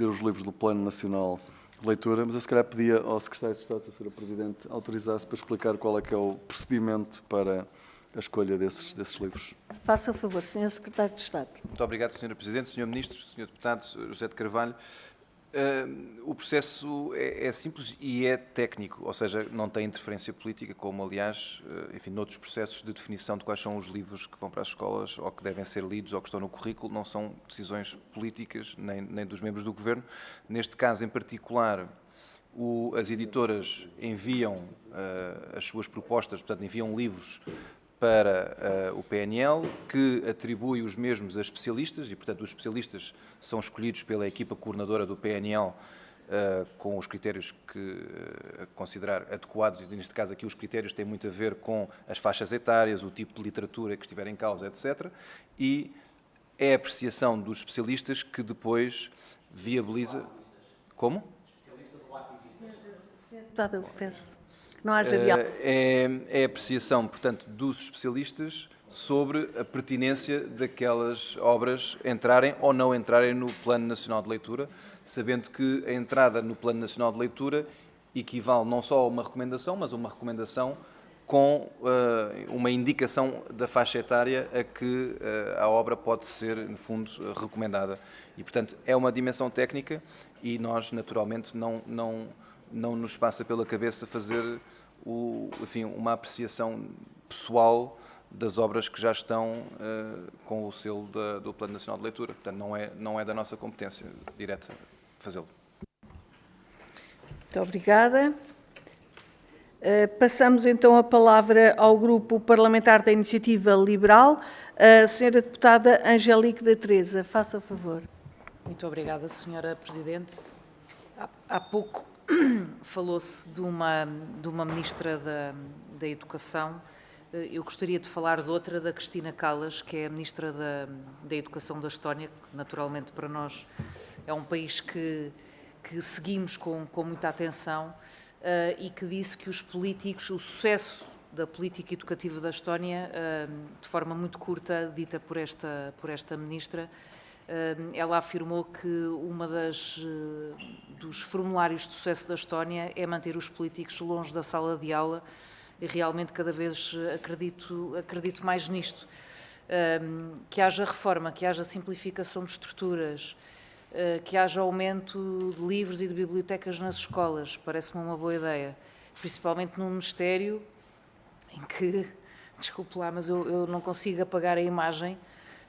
os livros do Plano Nacional de Leitura, mas eu se calhar pedia ao Secretário de Estado, se a Sra. Presidente autorizasse, para explicar qual é que é o procedimento para a escolha desses livros. Faça o favor, Sr. Secretário de Estado. Muito obrigado, Sra. Presidente, Sr. Ministro, Sr. Deputado José de Carvalho. O processo é simples e é técnico, ou seja, não tem interferência política, como, aliás, enfim, noutros processos de definição de quais são os livros que vão para as escolas ou que devem ser lidos ou que estão no currículo, não são decisões políticas nem dos membros do Governo. Neste caso, em particular, as editoras enviam as suas propostas, portanto, enviam livros para o PNL, que atribui os mesmos a especialistas, e, portanto, os especialistas são escolhidos pela equipa coordenadora do PNL com os critérios que considerar adequados, e neste caso aqui os critérios têm muito a ver com as faixas etárias, o tipo de literatura que estiver em causa, etc. E é a apreciação dos especialistas que depois viabiliza... Como? Deputado, eu peço. Não haja diálogo. É a apreciação, portanto, dos especialistas sobre a pertinência daquelas obras entrarem ou não entrarem no Plano Nacional de Leitura, sabendo que a entrada no Plano Nacional de Leitura equivale não só a uma recomendação, mas a uma recomendação com uma indicação da faixa etária a que a obra pode ser, no fundo, recomendada. E, portanto, é uma dimensão técnica e nós, naturalmente, não nos passa pela cabeça fazer uma apreciação pessoal das obras que já estão com o selo do Plano Nacional de Leitura. Portanto, não é da nossa competência direta fazê-lo. Muito obrigada. Passamos então a palavra ao Grupo Parlamentar da Iniciativa Liberal. A Sra. Deputada Angélique da Teresa, faça o favor. Muito obrigada, Sra. Presidente. Há pouco falou-se de uma Ministra da Educação. Eu gostaria de falar de outra, da Cristina Callas, que é a Ministra da Educação da Estónia, que naturalmente para nós é um país que seguimos com muita atenção e que disse que os políticos, o sucesso da política educativa da Estónia, de forma muito curta, dita por esta Ministra, ela afirmou que uma dos formulários de sucesso da Estónia é manter os políticos longe da sala de aula, e realmente cada vez acredito mais nisto. Que haja reforma, que haja simplificação de estruturas, que haja aumento de livros e de bibliotecas nas escolas, parece-me uma boa ideia, principalmente num Ministério em que, desculpe lá, mas eu não consigo apagar a imagem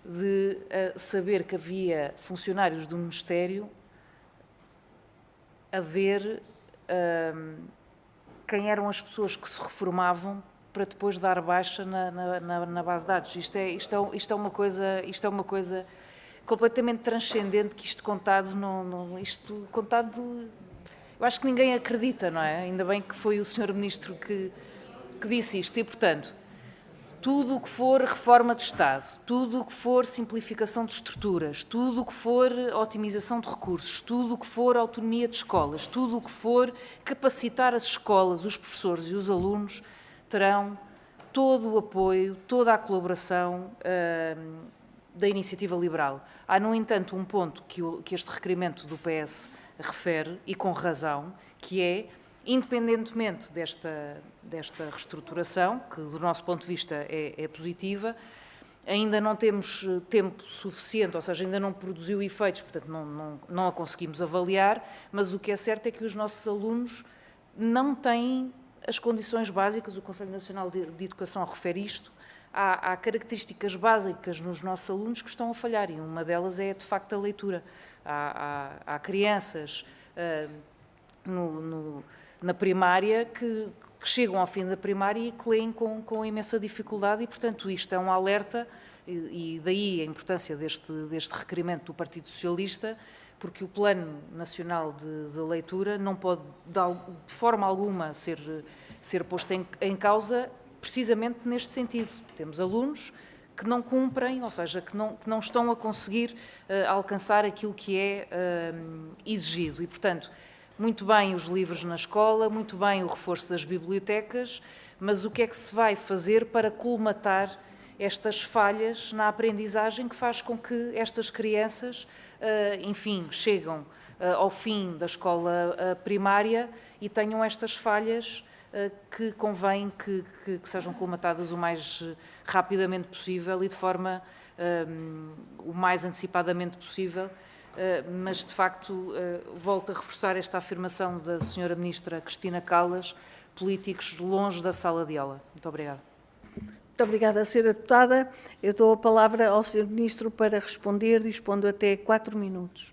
de saber que havia funcionários do Ministério a ver quem eram as pessoas que se reformavam para depois dar baixa na base de dados. Isto é uma coisa completamente transcendente, que isto contado, eu acho que ninguém acredita, não é? Ainda bem que foi o Sr. Ministro que disse isto, e portanto, tudo o que for reforma de Estado, tudo o que for simplificação de estruturas, tudo o que for otimização de recursos, tudo o que for autonomia de escolas, tudo o que for capacitar as escolas, os professores e os alunos, terão todo o apoio, toda a colaboração da Iniciativa Liberal. Há, no entanto, um ponto que este requerimento do PS refere, e com razão, que é, independentemente desta reestruturação, que do nosso ponto de vista é positiva, ainda não temos tempo suficiente, ou seja, ainda não produziu efeitos, portanto não a conseguimos avaliar, mas o que é certo é que os nossos alunos não têm as condições básicas, o Conselho Nacional de Educação refere isto, há características básicas nos nossos alunos que estão a falhar, e uma delas é, de facto, a leitura. Há crianças na primária que chegam ao fim da primária e que leem com imensa dificuldade, e, portanto, isto é um alerta, e daí a importância deste requerimento do Partido Socialista, porque o Plano Nacional de Leitura não pode, de forma alguma, ser posto em causa, precisamente neste sentido. Temos alunos que não cumprem, ou seja, que não estão a conseguir alcançar aquilo que é exigido. E, portanto, muito bem os livros na escola, muito bem o reforço das bibliotecas, mas o que é que se vai fazer para colmatar estas falhas na aprendizagem que faz com que estas crianças, enfim, chegam ao fim da escola primária e tenham estas falhas que convém que sejam colmatadas o mais rapidamente possível e de forma o mais antecipadamente possível. Mas, de facto, volto a reforçar esta afirmação da Sra. Ministra Cristina Callas, políticos longe da sala de aula. Muito obrigada. Muito obrigada, Sra. Deputada. Eu dou a palavra ao Sr. Ministro para responder, dispondo até 4 minutos.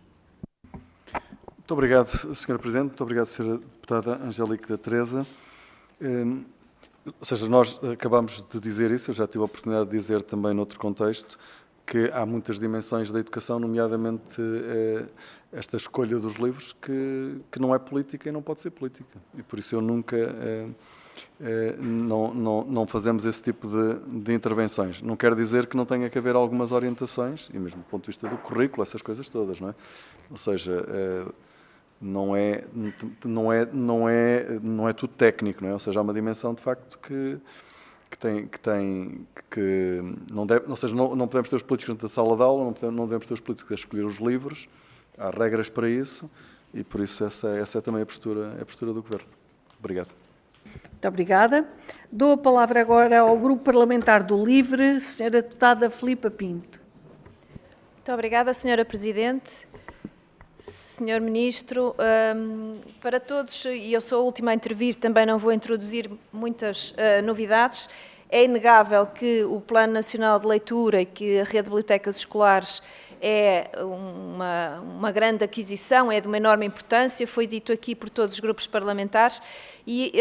Muito obrigado, Sra. Presidente. Muito obrigado, Sra. Deputada Angélica da Teresa. Ou seja, nós acabamos de dizer isso, eu já tive a oportunidade de dizer também noutro contexto, que há muitas dimensões da educação, nomeadamente esta escolha dos livros, que não é política e não pode ser política. E por isso eu nunca... não fazemos esse tipo de intervenções. Não quer dizer que não tenha que haver algumas orientações, e mesmo do ponto de vista do currículo, essas coisas todas, não é? Ou seja, não é tudo técnico, não é? Ou seja, há uma dimensão de facto que não deve, ou seja, não podemos ter os políticos dentro da sala de aula, não devemos ter os políticos a escolher os livros, há regras para isso, e por isso essa é também a postura do Governo. Obrigado. Muito obrigada. Dou a palavra agora ao Grupo Parlamentar do LIVRE, Sra. Deputada Filipa Pinto. Muito obrigada, Sra. Presidente. Sr. Ministro, para todos, e eu sou a última a intervir, também não vou introduzir muitas novidades. É inegável que o Plano Nacional de Leitura e que a rede de bibliotecas escolares é uma grande aquisição, é de uma enorme importância, foi dito aqui por todos os grupos parlamentares, e,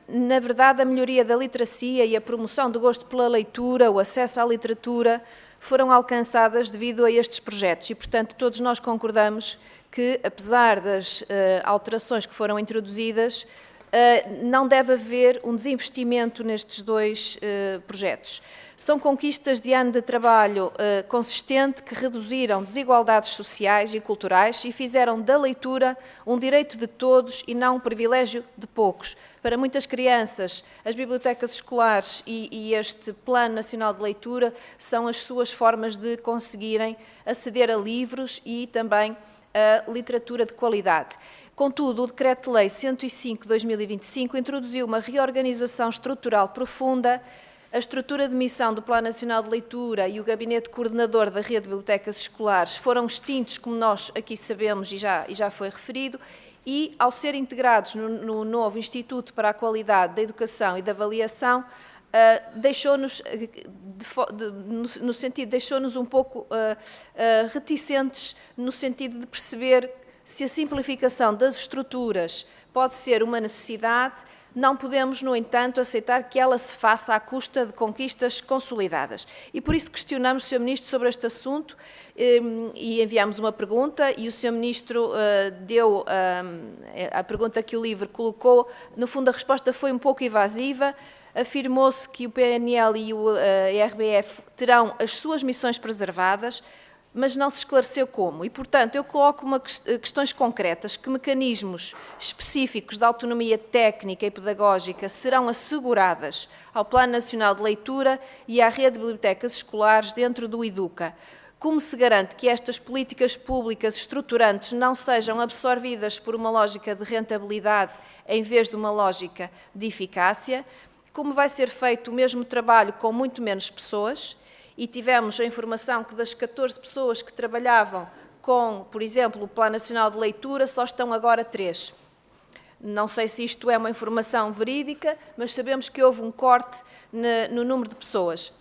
na verdade, a melhoria da literacia e a promoção do gosto pela leitura, o acesso à literatura, foram alcançadas devido a estes projetos e, portanto, todos nós concordamos que, apesar das alterações que foram introduzidas, não deve haver um desinvestimento nestes dois projetos. São conquistas de ano de trabalho consistente que reduziram desigualdades sociais e culturais e fizeram da leitura um direito de todos e não um privilégio de poucos. Para muitas crianças, as bibliotecas escolares e este Plano Nacional de Leitura são as suas formas de conseguirem aceder a livros e também a literatura de qualidade. Contudo, o Decreto-Lei 105/2025 introduziu uma reorganização estrutural profunda. A estrutura de missão do Plano Nacional de Leitura e o Gabinete Coordenador da Rede de Bibliotecas Escolares foram extintos, como nós aqui sabemos e já foi referido, e, ao ser integrados no novo Instituto para a Qualidade da Educação e da Avaliação, deixou-nos um pouco reticentes no sentido de perceber se a simplificação das estruturas pode ser uma necessidade. Não podemos, no entanto, aceitar que ela se faça à custa de conquistas consolidadas. E por isso questionamos o Sr. Ministro sobre este assunto e enviamos uma pergunta e o Sr. Ministro deu a pergunta que o LIVRE colocou. No fundo, a resposta foi um pouco evasiva. Afirmou-se que o PNL e o RBF terão as suas missões preservadas, mas não se esclareceu como. E, portanto, eu coloco questões concretas. Que mecanismos específicos de autonomia técnica e pedagógica serão asseguradas ao Plano Nacional de Leitura e à Rede de Bibliotecas Escolares dentro do EDUCA? Como se garante que estas políticas públicas estruturantes não sejam absorvidas por uma lógica de rentabilidade em vez de uma lógica de eficácia? Como vai ser feito o mesmo trabalho com muito menos pessoas? E tivemos a informação que das 14 pessoas que trabalhavam com, por exemplo, o Plano Nacional de Leitura, só estão agora 3. Não sei se isto é uma informação verídica, mas sabemos que houve um corte no número de pessoas.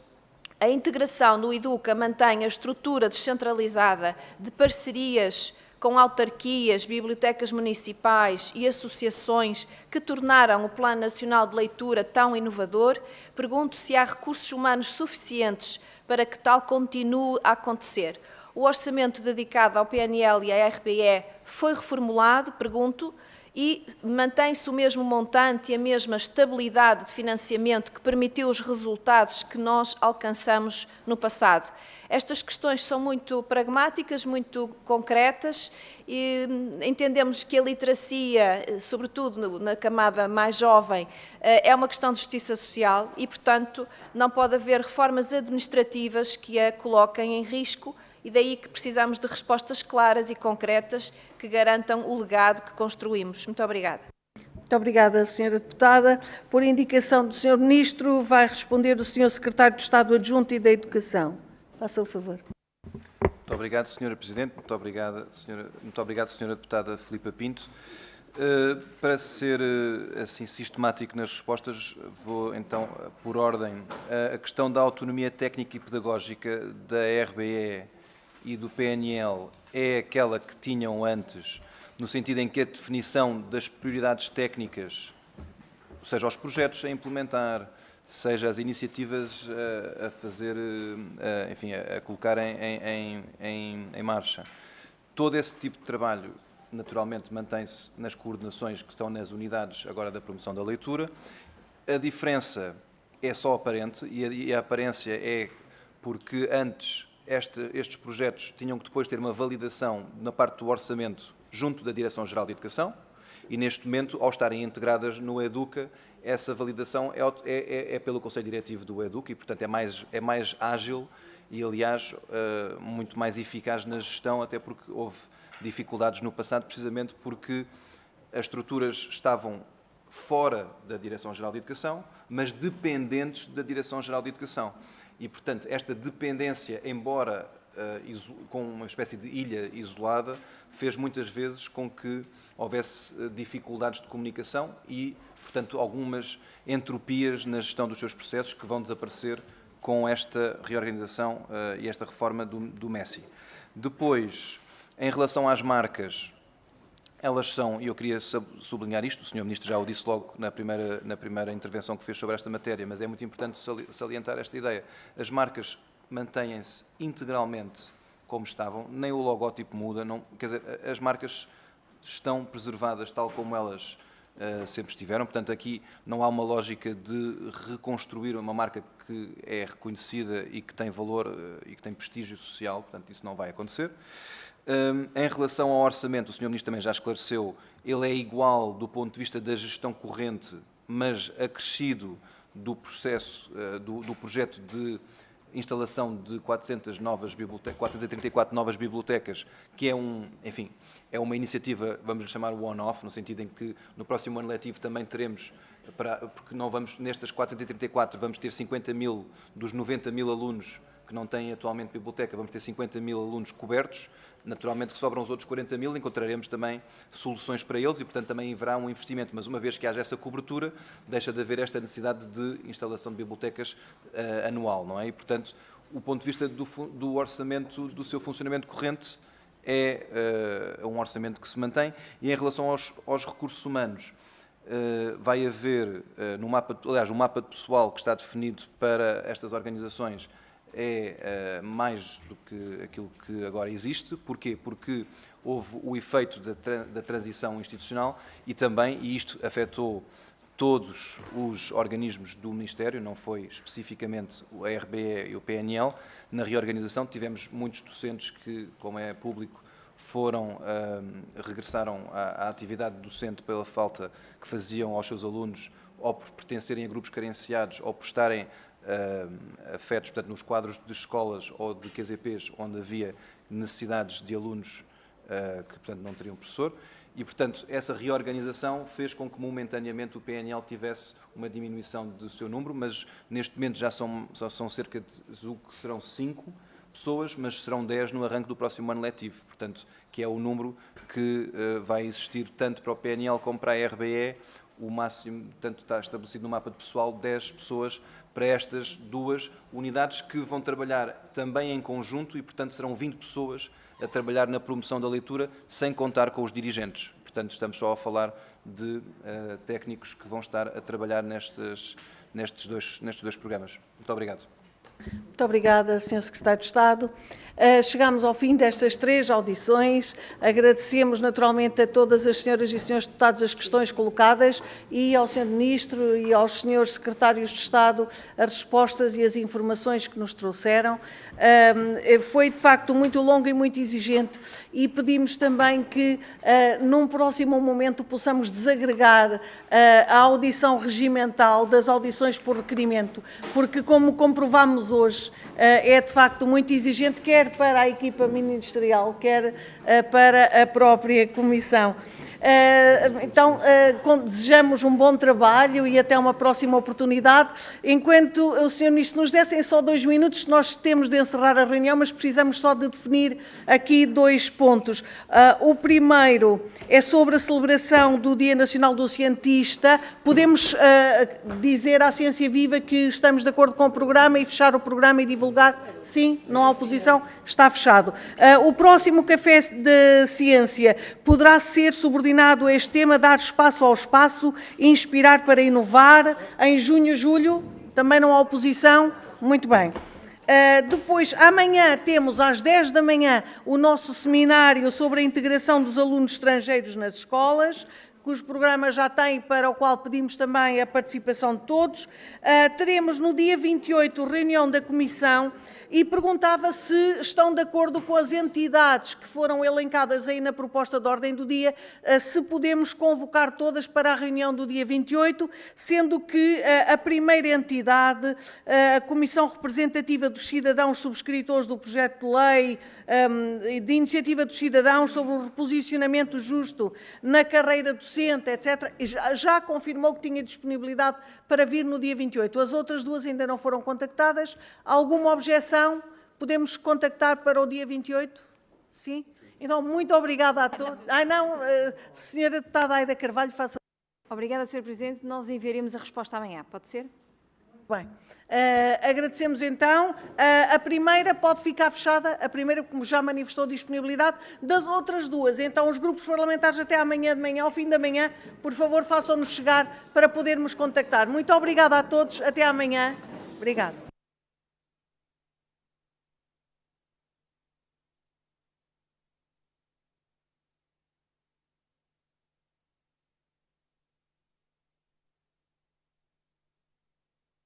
A integração no EDUCA mantém a estrutura descentralizada de parcerias com autarquias, bibliotecas municipais e associações que tornaram o Plano Nacional de Leitura tão inovador. Pergunto se há recursos humanos suficientes para que tal continue a acontecer. O orçamento dedicado ao PNL e à RBE foi reformulado, pergunto, e mantém-se o mesmo montante e a mesma estabilidade de financiamento que permitiu os resultados que nós alcançamos no passado. Estas questões são muito pragmáticas, muito concretas e entendemos que a literacia, sobretudo na camada mais jovem, é uma questão de justiça social e, portanto, não pode haver reformas administrativas que a coloquem em risco e daí que precisamos de respostas claras e concretas que garantam o legado que construímos. Muito obrigada. Muito obrigada, Sra. Deputada. Por indicação do Sr. Ministro, vai responder o Sr. Secretário de Estado Adjunto e da Educação. Faça o favor. Muito obrigado, Sra. Presidente. Muito obrigado, Sra. Deputada Filipa Pinto. Para ser assim sistemático nas respostas, vou então, por ordem, a questão da autonomia técnica e pedagógica da RBE e do PNL é aquela que tinham antes, no sentido em que a definição das prioridades técnicas, seja os projetos a implementar, seja as iniciativas a fazer, enfim, a colocar em marcha. Todo esse tipo de trabalho, naturalmente, mantém-se nas coordenações que estão nas unidades agora da promoção da leitura. A diferença é só aparente e a aparência é porque antes estes projetos tinham que depois ter uma validação na parte do orçamento junto da Direção-Geral de Educação e, neste momento, ao estarem integradas no EDUCA, essa validação é pelo Conselho Diretivo do EDUCA e, portanto, é mais ágil e, aliás, muito mais eficaz na gestão, até porque houve dificuldades no passado, precisamente porque as estruturas estavam fora da Direção-Geral de Educação, mas dependentes da Direção-Geral de Educação. E, portanto, esta dependência, embora com uma espécie de ilha isolada, fez muitas vezes com que houvesse dificuldades de comunicação e, portanto, algumas entropias na gestão dos seus processos que vão desaparecer com esta reorganização e esta reforma do MESI. Depois, em relação às marcas, elas são, e eu queria sublinhar isto, o Sr. Ministro já o disse logo na primeira intervenção que fez sobre esta matéria, mas é muito importante salientar esta ideia. As marcas mantêm-se integralmente como estavam, nem o logótipo muda, quer dizer, as marcas estão preservadas tal como elas sempre estiveram, portanto aqui não há uma lógica de reconstruir uma marca que é reconhecida e que tem valor e que tem prestígio social, portanto, isso não vai acontecer. Em relação ao orçamento, o Sr. Ministro também já esclareceu, ele é igual do ponto de vista da gestão corrente, mas acrescido do processo, do projeto de instalação de 434 novas bibliotecas, que é enfim, é uma iniciativa, vamos chamar one-off, no sentido em que no próximo ano letivo também teremos, porque não vamos, nestas 434, vamos ter 50 mil dos 90 mil alunos que não têm atualmente biblioteca, vamos ter 50 mil alunos cobertos. Naturalmente que sobram os outros 40 mil, encontraremos também soluções para eles e, portanto, também haverá um investimento. Mas uma vez que haja essa cobertura, deixa de haver esta necessidade de instalação de bibliotecas anual, não é? E, portanto, o ponto de vista do orçamento, do seu funcionamento corrente, é um orçamento que se mantém. E em relação aos recursos humanos, vai haver, no mapa, aliás, o mapa de pessoal que está definido para estas organizações é mais do que aquilo que agora existe. Porquê? Porque houve o efeito da transição institucional e também, e isto afetou todos os organismos do Ministério, não foi especificamente o RBE e o PNL. Na reorganização tivemos muitos docentes que, como é público, regressaram à atividade docente pela falta que faziam aos seus alunos, ou por pertencerem a grupos carenciados, ou por estarem afetos, portanto, nos quadros de escolas ou de QZPs onde havia necessidades de alunos que, portanto, não teriam professor. E, portanto, essa reorganização fez com que, momentaneamente, o PNL tivesse uma diminuição do seu número, mas, neste momento, já são cerca de, julgo que serão 5 pessoas, mas serão 10 no arranque do próximo ano letivo. Portanto, que é o número que vai existir tanto para o PNL como para a RBE. O máximo, tanto está estabelecido no mapa de pessoal, 10 pessoas para estas duas unidades que vão trabalhar também em conjunto e, portanto, serão 20 pessoas a trabalhar na promoção da leitura, sem contar com os dirigentes. Portanto, estamos só a falar de técnicos que vão estar a trabalhar nestes dois programas. Muito obrigado. Muito obrigada, Sr. Secretário de Estado. Chegamos ao fim destas 3 audições. Agradecemos naturalmente a todas as senhoras e senhores deputados as questões colocadas e ao Sr. Ministro e aos senhores Secretários de Estado as respostas e as informações que nos trouxeram. Foi, de facto, muito longo e muito exigente e pedimos também que, num próximo momento, possamos desagregar a audição regimental das audições por requerimento, porque, como comprovámos hoje, é de facto muito exigente, quer para a equipa ministerial, quer para a própria Comissão. Então, desejamos um bom trabalho e até uma próxima oportunidade. Enquanto o Sr. Ministro nos dessem só 2 minutos, nós temos de encerrar a reunião, mas precisamos só de definir aqui 2 pontos. O primeiro é sobre a celebração do Dia Nacional do Cientista. Podemos dizer à Ciência Viva que estamos de acordo com o programa e fechar o programa e divulgar? Sim? Não há oposição? Está fechado. O próximo Café de Ciência poderá ser subordinado a este tema, dar espaço ao espaço, inspirar para inovar, em junho, julho, também não há oposição? Muito bem. Depois, amanhã temos às 10 da manhã o nosso seminário sobre a integração dos alunos estrangeiros nas escolas, cujo programa já tem, para o qual pedimos também a participação de todos. Teremos no dia 28 reunião da Comissão e perguntava se estão de acordo com as entidades que foram elencadas aí na proposta de ordem do dia, se podemos convocar todas para a reunião do dia 28, sendo que a primeira entidade, a Comissão Representativa dos Cidadãos Subscritores do Projeto de Lei de Iniciativa dos Cidadãos sobre o reposicionamento justo na carreira docente, etc., já confirmou que tinha disponibilidade para vir no dia 28. As outras 2 ainda não foram contactadas. Alguma objeção? Podemos contactar para o dia 28? Sim? Então, muito obrigada a todos. Senhora Deputada Aida Carvalho, faça... Obrigada, Sr. Presidente. Nós enviaremos a resposta amanhã. Pode ser? Bem, agradecemos então. A primeira pode ficar fechada, a primeira, como já manifestou disponibilidade, das outras 2. Então, os grupos parlamentares até amanhã de manhã, ao fim da manhã, por favor, façam-nos chegar para podermos contactar. Muito obrigada a todos. Até amanhã. Obrigada.